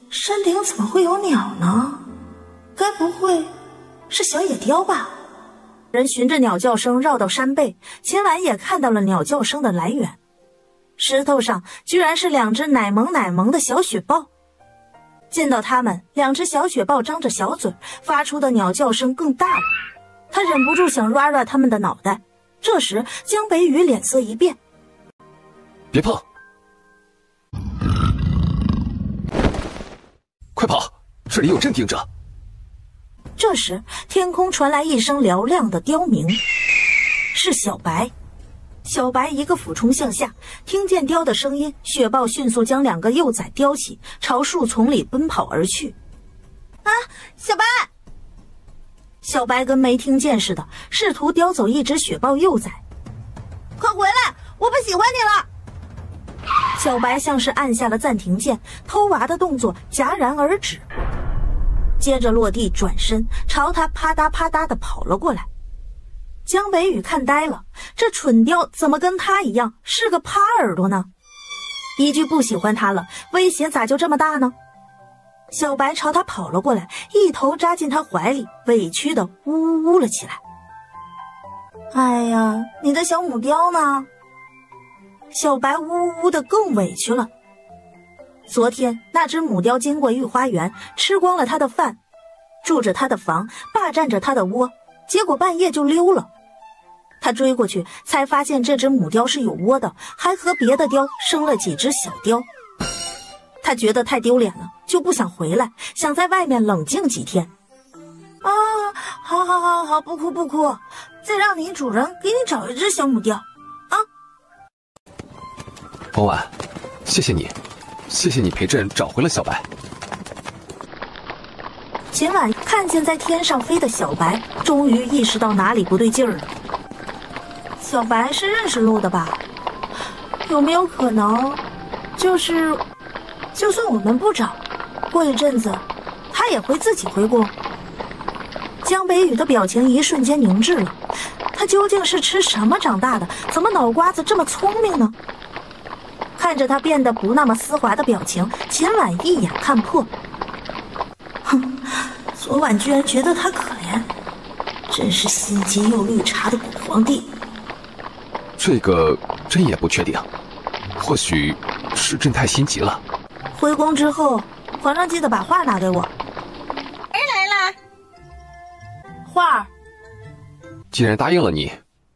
山顶怎么会有鸟呢？该不会是小野雕吧？人循着鸟叫声绕到山背，秦婉也看到了鸟叫声的来源。石头上居然是2只奶萌奶萌的小雪豹。见到它们，2只小雪豹张着小嘴，发出的鸟叫声更大了。他忍不住想抓它们的脑袋。这时江北雨脸色一变：别碰，快跑，这里有朕盯着。这时天空传来一声嘹亮的雕鸣，是小白。小白一个俯冲向下，听见雕的声音，雪豹迅速将2个幼崽叼起，朝树丛里奔跑而去。啊，小白！小白跟没听见似的，试图叼走一只雪豹幼崽。快回来，我不喜欢你了！小白像是按下了暂停键，偷娃的动作戛然而止，接着落地转身，朝他啪嗒啪嗒地跑了过来。江北雨看呆了，这蠢雕怎么跟他一样是个趴耳朵呢？一句不喜欢他了，威胁咋就这么大呢？小白朝他跑了过来，一头扎进他怀里，委屈的呜呜了起来。哎呀，你的小母雕呢？小白呜呜的更委屈了。昨天那只母雕经过御花园，吃光了他的饭，住着他的房，霸占着他的窝，结果半夜就溜了。他追过去，才发现这只母雕是有窝的，还和别的雕生了几只小雕。他觉得太丢脸了，就不想回来，想在外面冷静几天。啊，好，不哭不哭，再让你主人给你找一只小母雕啊。王婉，谢谢你，谢谢你陪朕找回了小白。秦婉看见在天上飞的小白，终于意识到哪里不对劲儿了。小白是认识路的吧？有没有可能，就算我们不找，过一阵子，他也会自己回宫？江北雨的表情一瞬间凝滞了，他究竟是吃什么长大的？怎么脑瓜子这么聪明呢？看着他变得不那么丝滑的表情，秦婉一眼看破。哼，昨晚居然觉得他可怜，真是心机又绿茶的古皇帝。这个朕也不确定，或许是朕太心急了。回宫之后，皇上记得把画拿给我。儿来了。画。既然答应了你，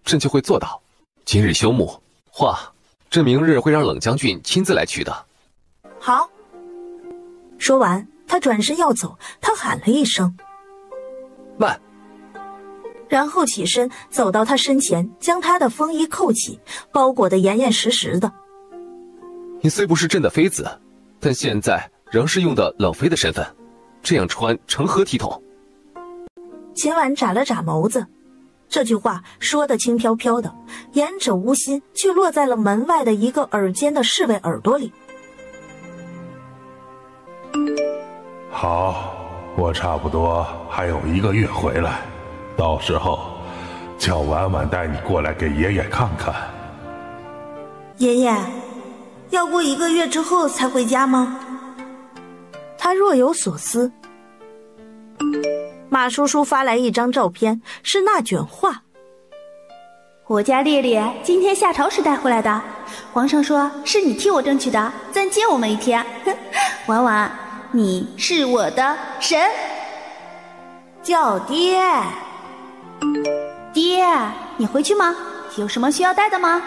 朕就会做到。今日休沐，画，朕明日会让冷将军亲自来取的。好。说完，他转身要走，他喊了一声：“慢！”然后起身走到他身前，将他的风衣扣起，包裹得严严实实的。你虽不是朕的妃子，但现在仍是用的冷妃的身份，这样穿成何体统？秦婉眨了眨眸子，这句话说得轻飘飘的，言者无心，却落在了门外的一个耳尖的侍卫耳朵里。好，我差不多还有1个月回来，到时候叫婉婉带你过来给爷爷看看。爷爷，要过1个月之后才回家吗？他若有所思。马叔叔发来一张照片，是那卷画。我家烈烈今天下朝时带回来的，皇上说是你替我争取的，暂借我们1天。婉婉，你是我的神。叫爹。爹，你回去吗？有什么需要带的吗？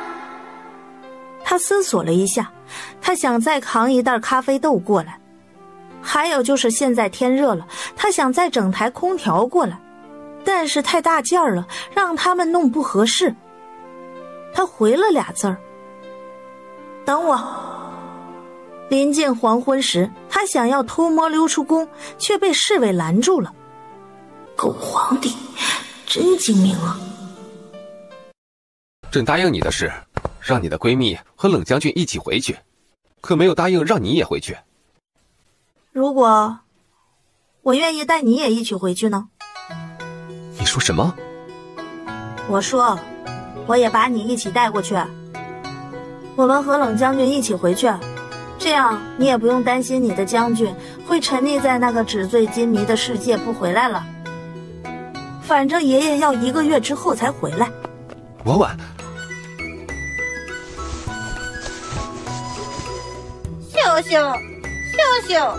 他思索了一下，他想再扛一袋咖啡豆过来，还有就是现在天热了，他想再整台空调过来，但是太大件了，让他们弄不合适。他回了2字儿：等我。临近黄昏时，他想要偷摸溜出宫，却被侍卫拦住了。狗皇帝真精明啊！朕答应你的事，让你的闺蜜和冷将军一起回去，可没有答应让你也回去。如果我愿意带你也一起回去呢？你说什么？我说我也把你一起带过去，我们和冷将军一起回去，这样你也不用担心你的将军会沉溺在那个纸醉金迷的世界不回来了。反正爷爷要1个月之后才回来。婉婉，秀秀，秀秀，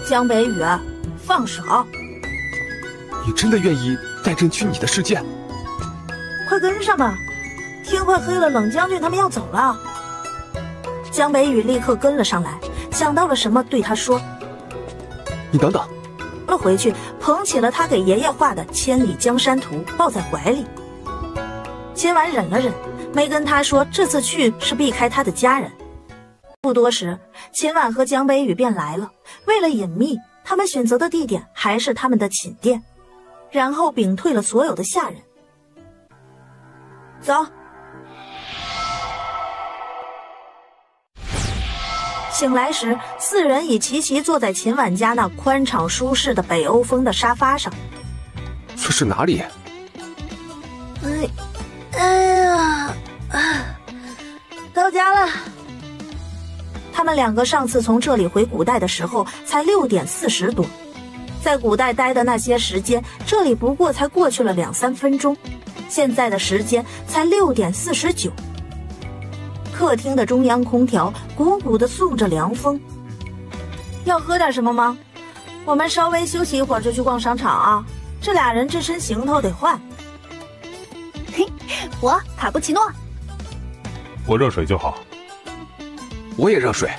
江北雨，放手！你真的愿意带朕去你的世界？快跟上吧，天快黑了，冷将军他们要走了。江北雨立刻跟了上来，想到了什么，对他说：你等等。了回去，捧起了他给爷爷画的《千里江山图》，抱在怀里。秦婉忍了忍，没跟他说这次去是避开他的家人。不多时，秦婉和江北雨便来了。为了隐秘，他们选择的地点还是他们的寝殿，然后屏退了所有的下人。走。醒来时，4人已齐齐坐在秦婉家那宽敞舒适的北欧风的沙发上。这是哪里？到家了。他们2个上次从这里回古代的时候才6点40多，在古代待的那些时间，这里不过才过去了2-3分钟，现在的时间才6点49。客厅的中央空调鼓鼓地送着凉风。要喝点什么吗？我们稍微休息一会儿就去逛商场啊，这俩人这身行头得换。嘿，我卡布奇诺。我热水就好。我也热水。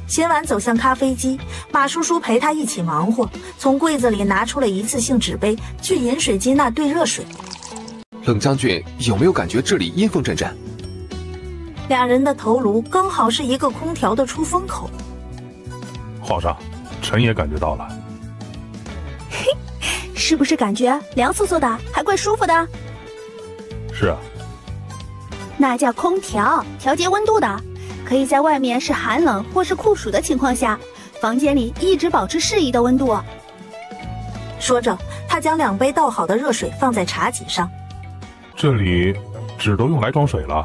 秦婉走向咖啡机，马叔叔陪他一起忙活，从柜子里拿出了一次性纸杯，去饮水机那兑热水。冷将军有没有感觉这里阴风阵阵？两人的头颅刚好是一个空调的出风口。皇上，臣也感觉到了。嘿，是不是感觉凉飕飕的，还怪舒服的？是啊。那叫空调，调节温度的，可以在外面是寒冷或是酷暑的情况下，房间里一直保持适宜的温度。说着，他将2杯倒好的热水放在茶几上。这里纸都用来装水了。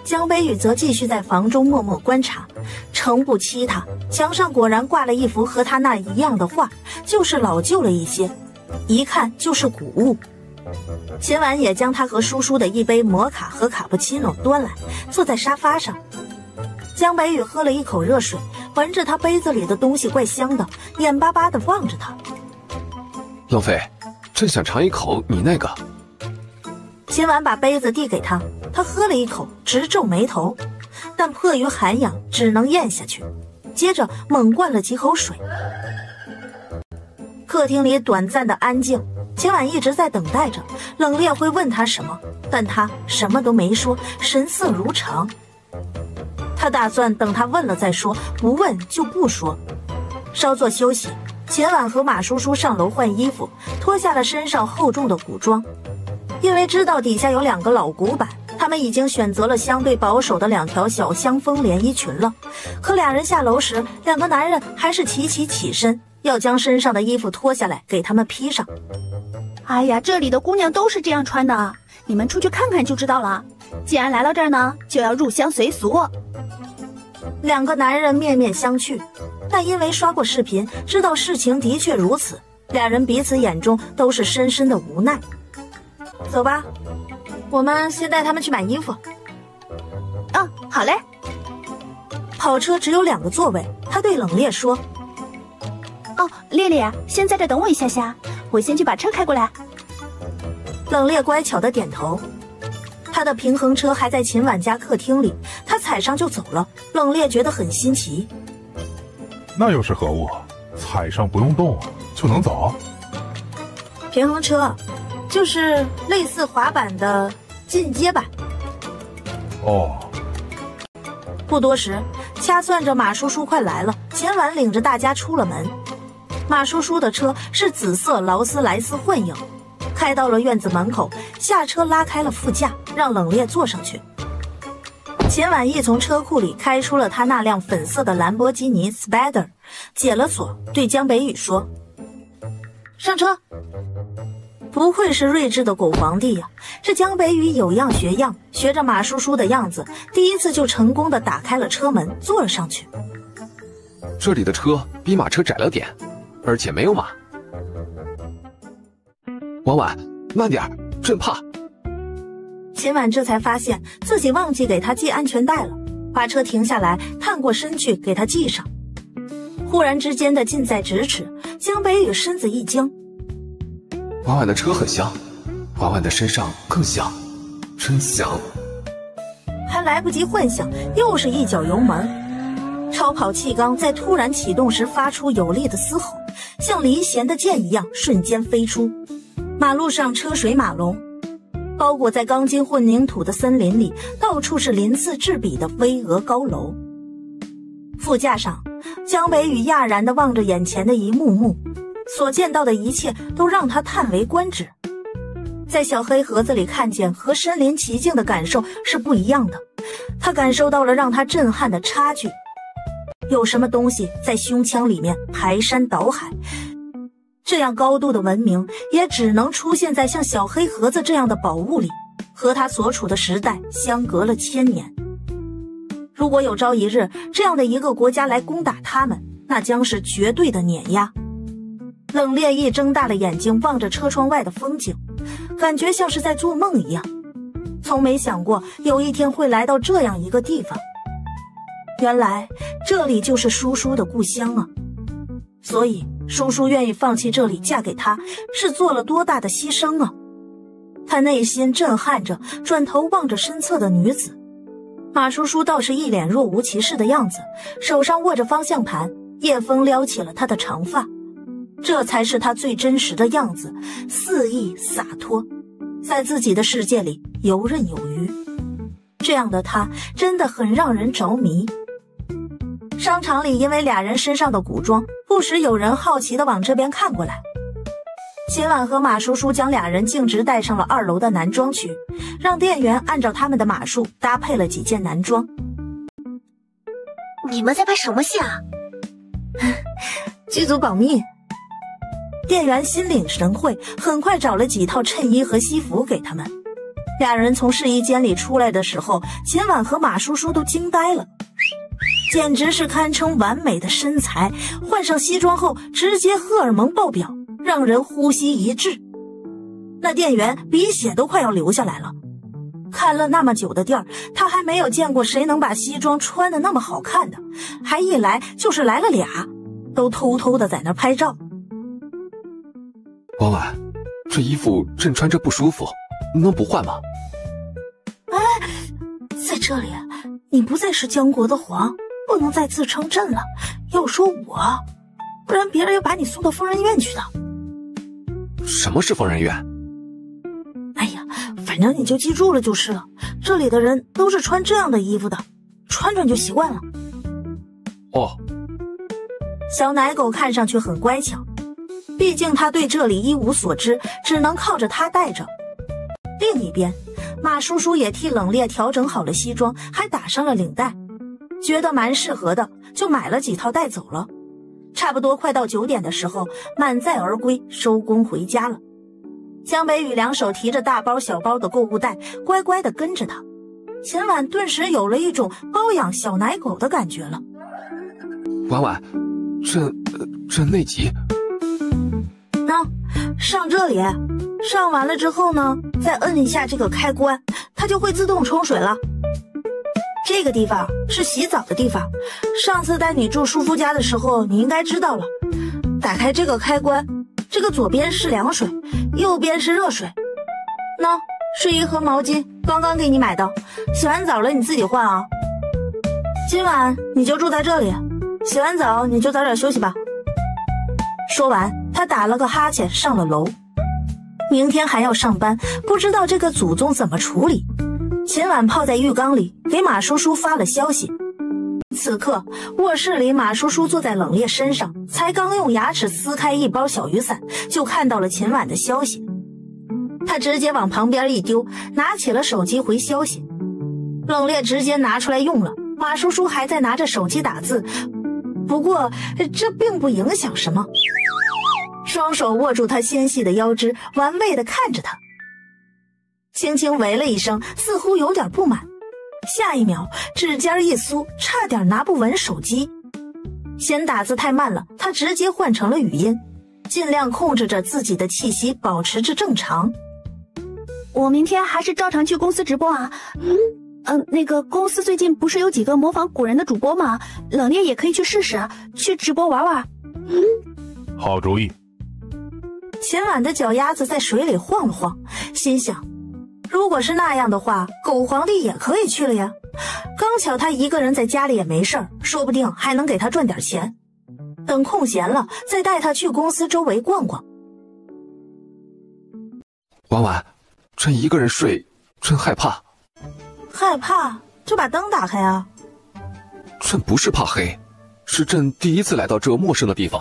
江北雨则继续在房中默默观察，诚不欺他，墙上果然挂了一幅和他那一样的画，就是老旧了一些，一看就是古物。秦婉也将他和叔叔的一杯摩卡和卡布奇诺端来，坐在沙发上。江北雨喝了一口热水，闻着他杯子里的东西怪香的，眼巴巴地望着他。冷妃，朕想尝一口你那个。秦婉把杯子递给他，他喝了一口，直皱眉头，但迫于寒痒，只能咽下去，接着猛灌了几口水。可客厅里短暂的安静，秦婉一直在等待着冷冽会问他什么，但他什么都没说，神色如常。他打算等他问了再说，不问就不说。稍作休息，秦婉和马叔叔上楼换衣服，脱下了身上厚重的古装。因为知道底下有2个老古板，他们已经选择了相对保守的2条小香风连衣裙了。可俩人下楼时，2个男人还是齐齐起身，要将身上的衣服脱下来给他们披上。哎呀，这里的姑娘都是这样穿的，你们出去看看就知道了。既然来到这儿呢，就要入乡随俗。2个男人面面相觑，但因为刷过视频，知道事情的确如此，俩人彼此眼中都是深深的无奈。走吧，我们先带他们去买衣服。好嘞。跑车只有2个座位，他对冷冽说：烈烈，先在这等我一下下，我先去把车开过来。冷冽乖巧的点头。他的平衡车还在秦婉家客厅里，他踩上就走了。冷冽觉得很新奇。那又是何物？踩上不用动就能走？平衡车就是类似滑板的进阶版。哦。不多时，掐算着马叔叔快来了，秦婉领着大家出了门。马叔叔的车是紫色劳斯莱斯幻影，开到了院子门口，下车拉开了副驾，让冷冽坐上去。秦婉一从车库里开出了他那辆粉色的兰博基尼 Spider， 解了锁，对江北宇说：上车。不愧是睿智的狗皇帝呀！这江北宇有样学样，学着马叔叔的样子，第一次就成功的打开了车门，坐了上去。这里的车比马车窄了点，而且没有马。婉婉，慢点，朕怕。秦婉这才发现自己忘记给他系安全带了，把车停下来，探过身去给他系上。忽然之间的近在咫尺，江北宇身子一惊。婉婉的车很香，婉婉的身上更香，真香。还来不及幻想，又是一脚油门。超跑气缸在突然启动时发出有力的嘶吼，像离弦的箭一样瞬间飞出。马路上车水马龙，包裹在钢筋混凝土的森林里，到处是鳞次栉比的巍峨高楼。副驾上，江北宇讶然地望着眼前的一幕幕，所见到的一切都让他叹为观止。在小黑盒子里看见和身临其境的感受是不一样的，他感受到了让他震撼的差距。有什么东西在胸腔里面排山倒海，这样高度的文明也只能出现在像小黑盒子这样的宝物里，和他所处的时代相隔了1000年。如果有朝一日这样的一个国家来攻打他们，那将是绝对的碾压。冷冽一睁大了眼睛望着车窗外的风景，感觉像是在做梦一样，从没想过有一天会来到这样一个地方。原来这里就是叔叔的故乡啊，所以叔叔愿意放弃这里嫁给他，是做了多大的牺牲啊！他内心震撼着，转头望着身侧的女子。马叔叔倒是一脸若无其事的样子，手上握着方向盘，夜风撩起了他的长发，这才是他最真实的样子，肆意洒脱，在自己的世界里游刃有余。这样的他真的很让人着迷。商场里因为俩人身上的古装，不时有人好奇地往这边看过来。秦婉和马叔叔将俩人径直带上了2楼的男装区，让店员按照他们的码数搭配了几件男装。你们在拍什么戏啊？剧组保密。店员心领神会，很快找了几套衬衣和西服给他们。俩人从试衣间里出来的时候，秦婉和马叔叔都惊呆了，简直是堪称完美的身材，换上西装后直接荷尔蒙爆表，让人呼吸一滞。那店员鼻血都快要流下来了。看了那么久的店儿，他还没有见过谁能把西装穿得那么好看的，还一来就是来了俩，都偷偷的在那拍照。婉婉，这衣服朕穿着不舒服，能不换吗？哎，在这里你不再是江国的皇，不能再自称朕了，要说我，不然别人要把你送到疯人院去的。什么是疯人院？哎呀，反正你就记住了就是了。这里的人都是穿这样的衣服的，穿穿就习惯了。哦。小奶狗看上去很乖巧，毕竟他对这里一无所知，只能靠着他带着。另一边，马叔叔也替冷冽调整好了西装，还打上了领带，觉得蛮适合的，就买了几套带走了。差不多快到9点的时候，满载而归，收工回家了。江北宇两手提着大包小包的购物袋，乖乖地跟着他。秦婉顿时有了一种包养小奶狗的感觉了。婉婉，这内急。上这里，上完了之后呢，再摁一下这个开关，它就会自动冲水了。这个地方是洗澡的地方，上次带你住舒肤家的时候，你应该知道了。打开这个开关，这个左边是凉水，右边是热水。睡衣和毛巾刚刚给你买的，洗完澡了你自己换啊。今晚你就住在这里，洗完澡你就早点休息吧。说完，他打了个哈欠上了楼。明天还要上班，不知道这个祖宗怎么处理。秦婉泡在浴缸里，给马叔叔发了消息。此刻卧室里，马叔叔坐在冷冽身上，才刚用牙齿撕开一包小雨伞，就看到了秦婉的消息。他直接往旁边一丢，拿起了手机回消息。冷冽直接拿出来用了，马叔叔还在拿着手机打字，不过这并不影响什么。双手握住他纤细的腰肢，玩味地看着他，轻轻喂了一声，似乎有点不满。下一秒指尖一酥，差点拿不稳手机。嫌打字太慢了，他直接换成了语音，尽量控制着自己的气息，保持着正常。我明天还是照常去公司直播啊。那个公司最近不是有几个模仿古人的主播吗？冷冽也可以去试试，去直播玩玩。好主意。秦婉的脚丫子在水里晃了晃，心想，如果是那样的话，狗皇帝也可以去了呀。刚巧他一个人在家里也没事儿，说不定还能给他赚点钱。等空闲了，再带他去公司周围逛逛。婉婉，朕一个人睡，朕害怕。害怕就把灯打开啊。朕不是怕黑，是朕第一次来到这陌生的地方，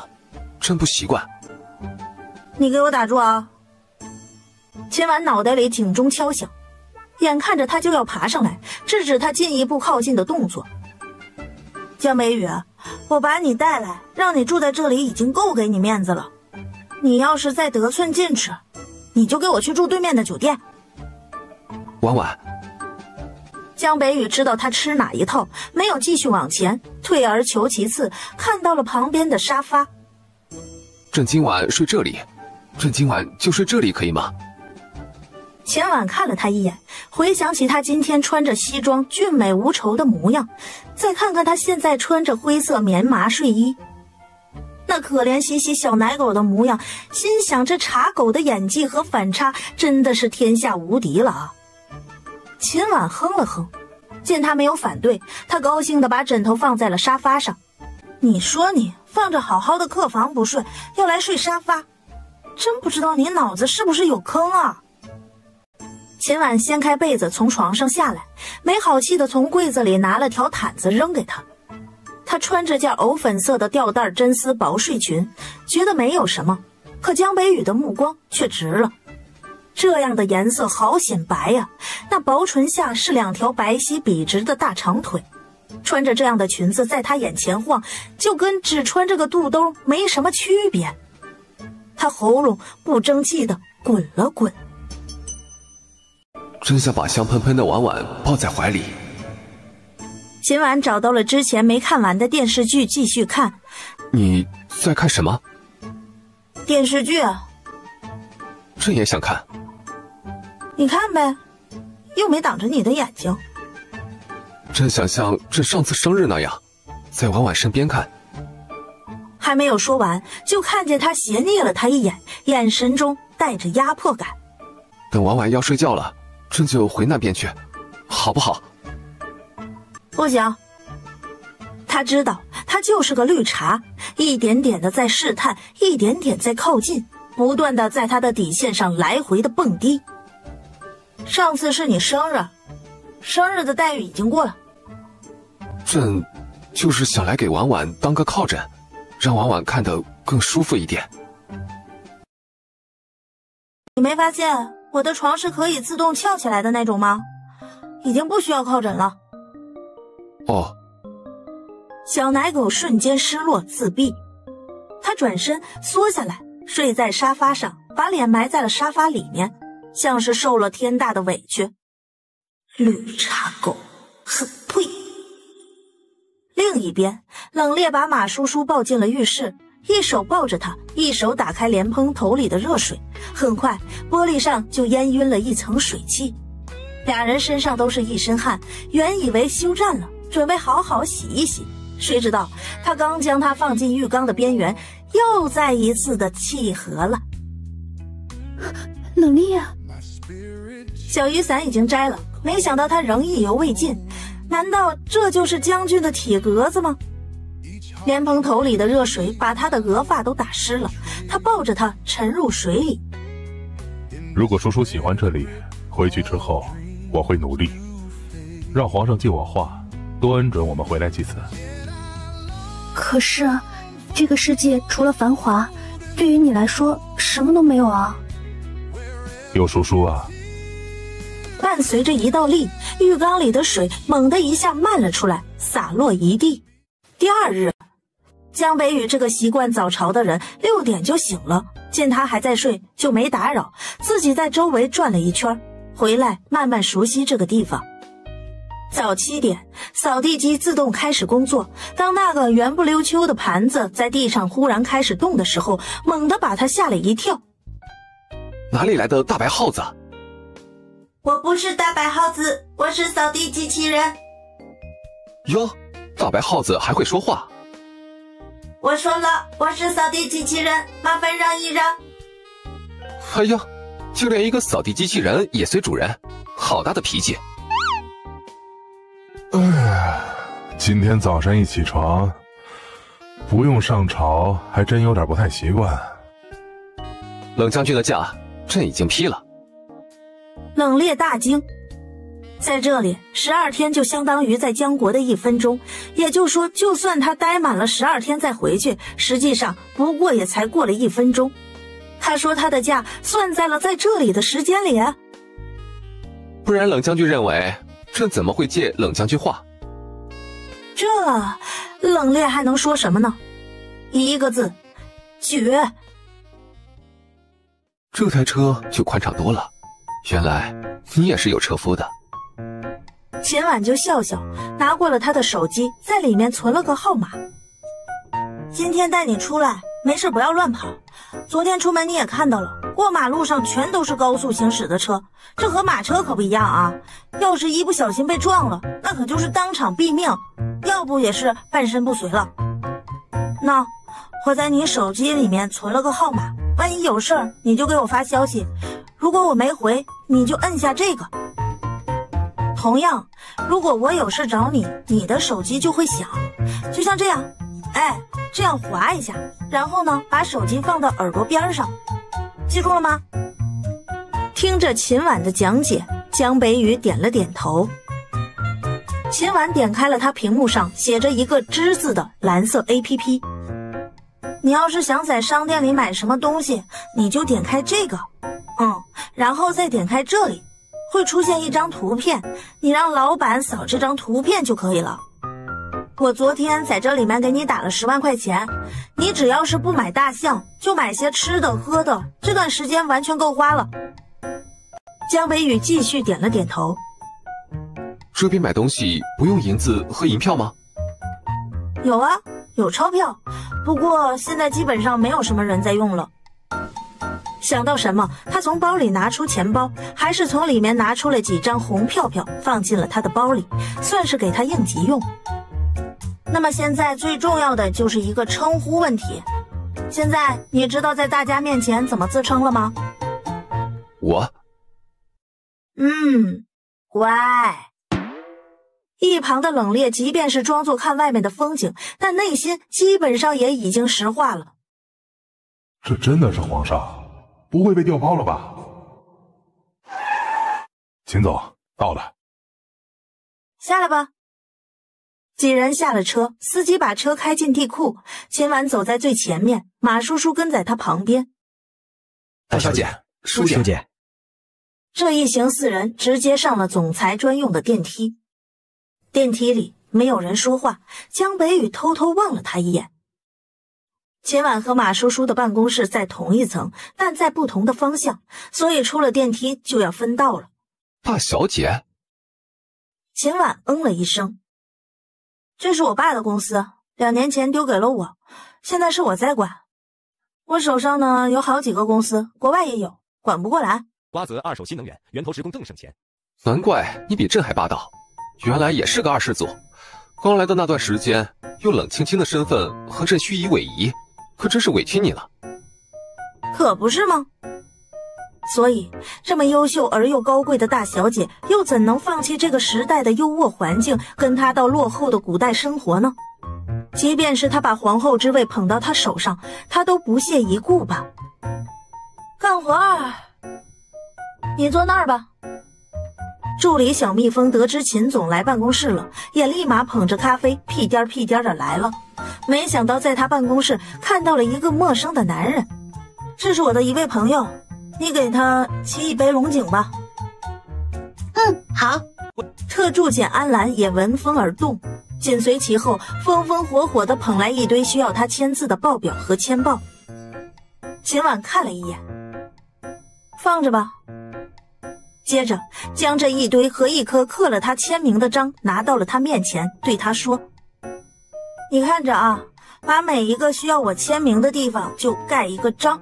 朕不习惯。你给我打住啊！秦婉脑袋里警钟敲响，眼看着他就要爬上来，制止他进一步靠近的动作。江北宇，我把你带来，让你住在这里已经够给你面子了。你要是再得寸进尺，你就给我去住对面的酒店。婉婉。江北宇知道他吃哪一套，没有继续往前，退而求其次，看到了旁边的沙发。朕今晚睡这里，朕今晚就睡这里，可以吗？秦婉看了他一眼，回想起他今天穿着西装俊美无愁的模样，再看看他现在穿着灰色棉麻睡衣，那可怜兮兮小奶狗的模样，心想这茶狗的演技和反差真的是天下无敌了啊！秦婉哼了哼，见他没有反对，他高兴地把枕头放在了沙发上。你说你放着好好的客房不睡，要来睡沙发，真不知道你脑子是不是有坑啊！秦婉掀开被子从床上下来，没好气地从柜子里拿了条毯子扔给他。她穿着件藕粉色的吊带真丝薄睡裙，觉得没有什么，可江北宇的目光却直了。这样的颜色好显白呀，那薄唇下是2条白皙笔直的大长腿，穿着这样的裙子在他眼前晃，就跟只穿这个肚兜没什么区别。他喉咙不争气地滚了滚。真想把香喷喷的婉婉抱在怀里。秦婉找到了之前没看完的电视剧继续看。你在看什么？电视剧啊。朕也想看。你看呗，又没挡着你的眼睛。朕想像朕上次生日那样，在婉婉身边看。还没有说完，就看见他斜睨了他一眼，眼神中带着压迫感。等婉婉要睡觉了，朕就回那边去，好不好？不行。他知道他就是个绿茶，一点点的在试探，一点点在靠近，不断的在他的底线上来回的蹦迪。上次是你生日的待遇已经过了。朕就是想来给婉婉当个靠枕，让婉婉看得更舒服一点。你没发现我的床是可以自动翘起来的那种吗？已经不需要靠枕了。哦。小奶狗瞬间失落自闭，他转身缩下来，睡在沙发上，把脸埋在了沙发里面，像是受了天大的委屈。绿茶狗，哼呸！另一边，冷冽把马叔叔抱进了浴室，一手抱着他，一手打开莲蓬头里的热水，很快玻璃上就淹晕了一层水汽。俩人身上都是一身汗，原以为休战了，准备好好洗一洗，谁知道他刚将它放进浴缸的边缘，又再一次的契合了。冷冽啊！小雨伞已经摘了，没想到他仍意犹未尽，难道这就是将军的铁格子吗？莲蓬头里的热水把他的额发都打湿了，他抱着他沉入水里。如果叔叔喜欢这里，回去之后我会努力让皇上记我话，多恩准我们回来几次。可是这个世界除了繁华，对于你来说什么都没有啊。有叔叔啊。伴随着一道力，浴缸里的水猛地一下漫了出来，洒落一地。第二日，江北宇这个习惯早朝的人6点就醒了，见他还在睡就没打扰，自己在周围转了一圈，回来慢慢熟悉这个地方。早7点，扫地机自动开始工作，当那个圆不溜秋的盘子在地上忽然开始动的时候，猛地把他吓了一跳。哪里来的大白耗子？我不是大白耗子，我是扫地机器人。哟，大白耗子还会说话。我说了，我是扫地机器人，麻烦让一让。哎呀，就连一个扫地机器人也随主人，好大的脾气。哎，今天早上一起床，不用上朝，还真有点不太习惯。冷将军的假，朕已经批了。冷冽大惊，在这里12天就相当于在江国的1分钟，也就是说，就算他待满了12天再回去，实际上不过也才过了1分钟。他说他的假算在了在这里的时间里，不然冷将军认为朕怎么会借冷将军话？这冷冽还能说什么呢？1个字，绝。这台车就宽敞多了，原来你也是有车夫的。秦婉就笑笑，拿过了他的手机，在里面存了个号码。今天带你出来，没事不要乱跑。昨天出门你也看到了，过马路上全都是高速行驶的车，这和马车可不一样啊！要是一不小心被撞了，那可就是当场毙命，要不也是半身不遂了。那我在你手机里面存了个号码，万一有事儿你就给我发消息，如果我没回，你就摁下这个。同样，如果我有事找你，你的手机就会响，就像这样，哎，这样滑一下，然后呢，把手机放到耳朵边上，记住了吗？听着秦婉的讲解，江北宇点了点头。秦婉点开了他屏幕上写着一个之字的蓝色 APP。你要是想在商店里买什么东西，你就点开这个，然后再点开这里，会出现一张图片，你让老板扫这张图片就可以了。我昨天在这里面给你打了10万块钱，你只要是不买大象，就买些吃的喝的，这段时间完全够花了。江北宇继续点了点头。这边买东西不用银子和银票吗？有啊，有钞票，不过现在基本上没有什么人在用了。想到什么，他从包里拿出钱包，还是从里面拿出了几张红票票，放进了他的包里，算是给他应急用。那么现在最重要的就是一个称呼问题。现在你知道在大家面前怎么自称了吗？我。乖。一旁的冷冽即便是装作看外面的风景，但内心基本上也已经石化了。这真的是皇上？不会被调包了吧？秦总，到了。下来吧。几人下了车，司机把车开进地库，秦婉走在最前面，马叔叔跟在他旁边。大小姐，书姐。这一行4人直接上了总裁专用的电梯。电梯里没有人说话，江北宇偷偷望了他一眼。秦婉和马叔叔的办公室在同一层，但在不同的方向，所以出了电梯就要分道了。大小姐？秦婉嗯了一声。这是我爸的公司，2年前丢给了我，现在是我在管。我手上呢有好几个公司，国外也有，管不过来。瓜子二手新能源，源头施工更省钱。难怪你比朕还霸道，原来也是个二世祖。刚来的那段时间，用冷清清的身份和朕虚以委蛇，可真是委屈你了。可不是吗？所以，这么优秀而又高贵的大小姐，又怎能放弃这个时代的优渥环境，跟她到落后的古代生活呢？即便是她把皇后之位捧到她手上，她都不屑一顾吧。干活儿，你坐那儿吧。助理小蜜蜂得知秦总来办公室了，也立马捧着咖啡屁颠屁颠的来了。没想到在他办公室看到了一个陌生的男人，这是我的一位朋友。你给他沏一杯龙井吧。好。特助简安澜也闻风而动，紧随其后，风风火火地捧来一堆需要他签字的报表和签报。秦婉看了一眼，放着吧。接着将这一堆和一颗刻了他签名的章拿到了他面前，对他说：“你看着啊，把每一个需要我签名的地方就盖一个章。”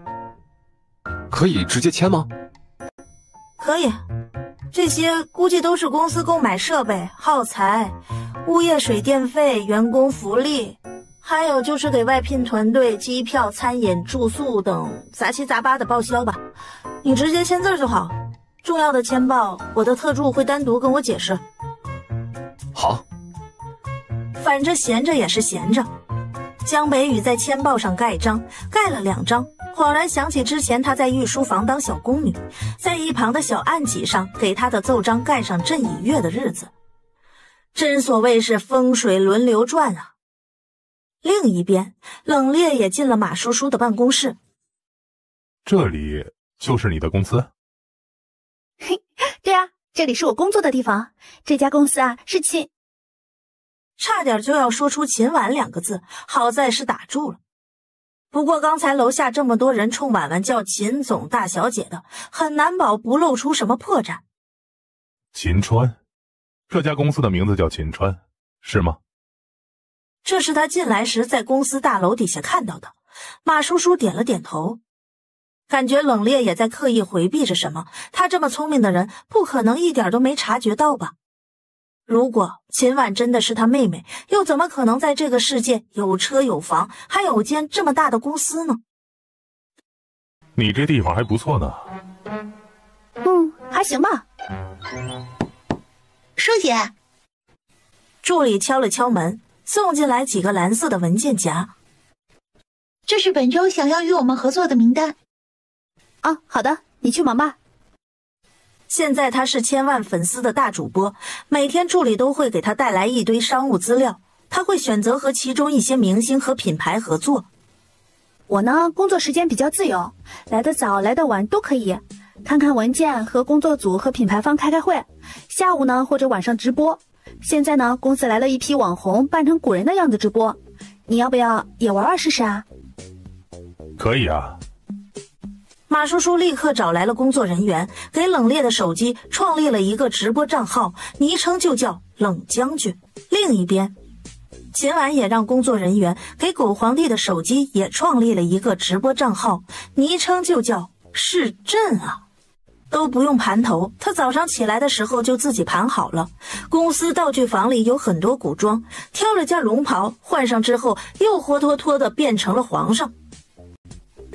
可以直接签吗？可以，这些估计都是公司购买设备、耗材、物业水电费、员工福利，还有就是给外聘团队机票、餐饮、住宿等杂七杂八的报销吧。你直接签字就好，重要的签报我的特助会单独跟我解释。好。反正闲着也是闲着。江北宇在签报上盖章，盖了2张，恍然想起之前他在御书房当小宫女，在一旁的小案几上给他的奏章盖上朕以月的日子。真所谓是风水轮流转啊。另一边，冷冽也进了马叔叔的办公室。这里就是你的公司？嘿，对啊，这里是我工作的地方。这家公司啊是秦……差点就要说出秦婉2个字，好在是打住了。不过刚才楼下这么多人冲婉婉叫秦总大小姐的，很难保不露出什么破绽。秦川，这家公司的名字叫秦川，是吗？这是他进来时在公司大楼底下看到的。马叔叔点了点头，感觉冷冽也在刻意回避着什么。他这么聪明的人，不可能一点都没察觉到吧？如果秦婉真的是他妹妹，又怎么可能在这个世界有车有房，还有间这么大的公司呢？你这地方还不错呢。还行吧。舒姐，助理敲了敲门，送进来几个蓝色的文件夹。这是本周想要与我们合作的名单。啊，好的，你去忙吧。现在他是千万粉丝的大主播，每天助理都会给他带来一堆商务资料，他会选择和其中一些明星和品牌合作。我呢，工作时间比较自由，来得早来得晚都可以，看看文件，和工作组和品牌方开会，下午呢或者晚上直播。现在呢，公司来了一批网红，扮成古人的样子直播，你要不要也玩玩试试啊？可以啊。马叔叔立刻找来了工作人员，给冷冽的手机创立了一个直播账号，昵称就叫冷将军。另一边，秦婉也让工作人员给狗皇帝的手机也创立了一个直播账号，昵称就叫是朕啊。都不用盘头，他早上起来的时候就自己盘好了。公司道具房里有很多古装，挑了件龙袍换上之后，又活脱脱的变成了皇上。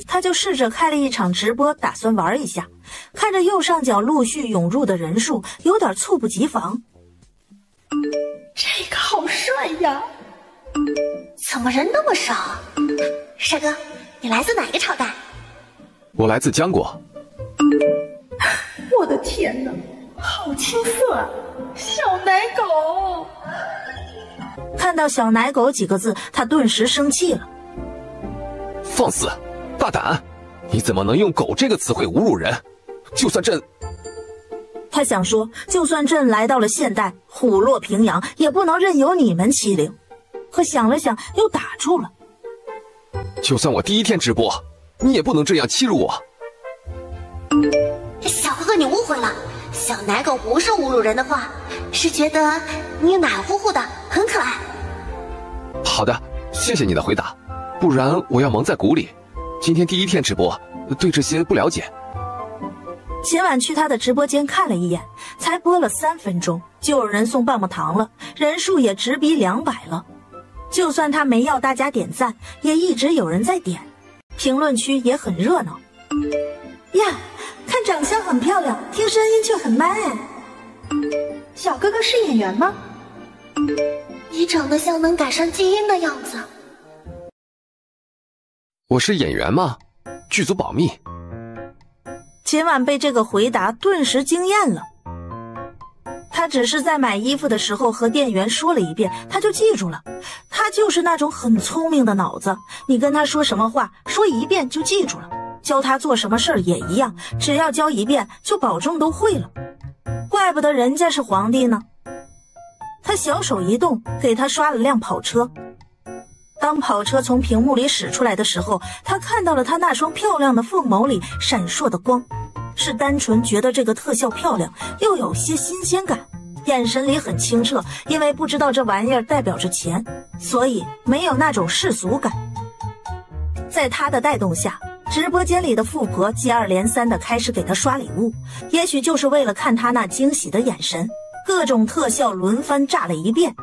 他就试着开了一场直播，打算玩一下。看着右上角陆续涌入的人数，有点猝不及防。这个好帅呀！怎么人那么少？帅哥，你来自哪个朝代？我来自江国，我的天哪，好青涩啊！小奶狗。看到小奶狗几个字，他顿时生气了。放肆，大胆！你怎么能用狗这个词汇侮辱人？就算朕……他想说，就算朕来到了现代，虎落平阳，也不能任由你们欺凌。可想了想，又打住了。就算我第一天直播，你也不能这样欺辱我。小哥哥，你误会了，小奶狗不是侮辱人的话，是觉得你奶乎乎的，很可爱。好的，谢谢你的回答，不然我要蒙在鼓里。今天第一天直播，对这些不了解。秦婉去他的直播间看了一眼，才播了3分钟，就有人送棒棒糖了，人数也直逼200了。就算他没要大家点赞，也一直有人在点，评论区也很热闹。呀，看长相很漂亮，听声音却很 man 哎。小哥哥是演员吗？你长得像能改善基因的样子。我是演员吗？剧组保密。秦婉被这个回答顿时惊艳了。他只是在买衣服的时候和店员说了一遍，他就记住了。他就是那种很聪明的脑子，你跟他说什么话，说一遍就记住了。教他做什么事儿也一样，只要教一遍，就保证都会了。怪不得人家是皇帝呢。他小手一动，给他刷了辆跑车。当跑车从屏幕里驶出来的时候，他看到了他那双漂亮的凤眸里闪烁的光，是单纯觉得这个特效漂亮，又有些新鲜感，眼神里很清澈，因为不知道这玩意儿代表着钱，所以没有那种世俗感。在他的带动下，直播间里的富婆接二连三地开始给他刷礼物，也许就是为了看他那惊喜的眼神，各种特效轮番炸了一遍。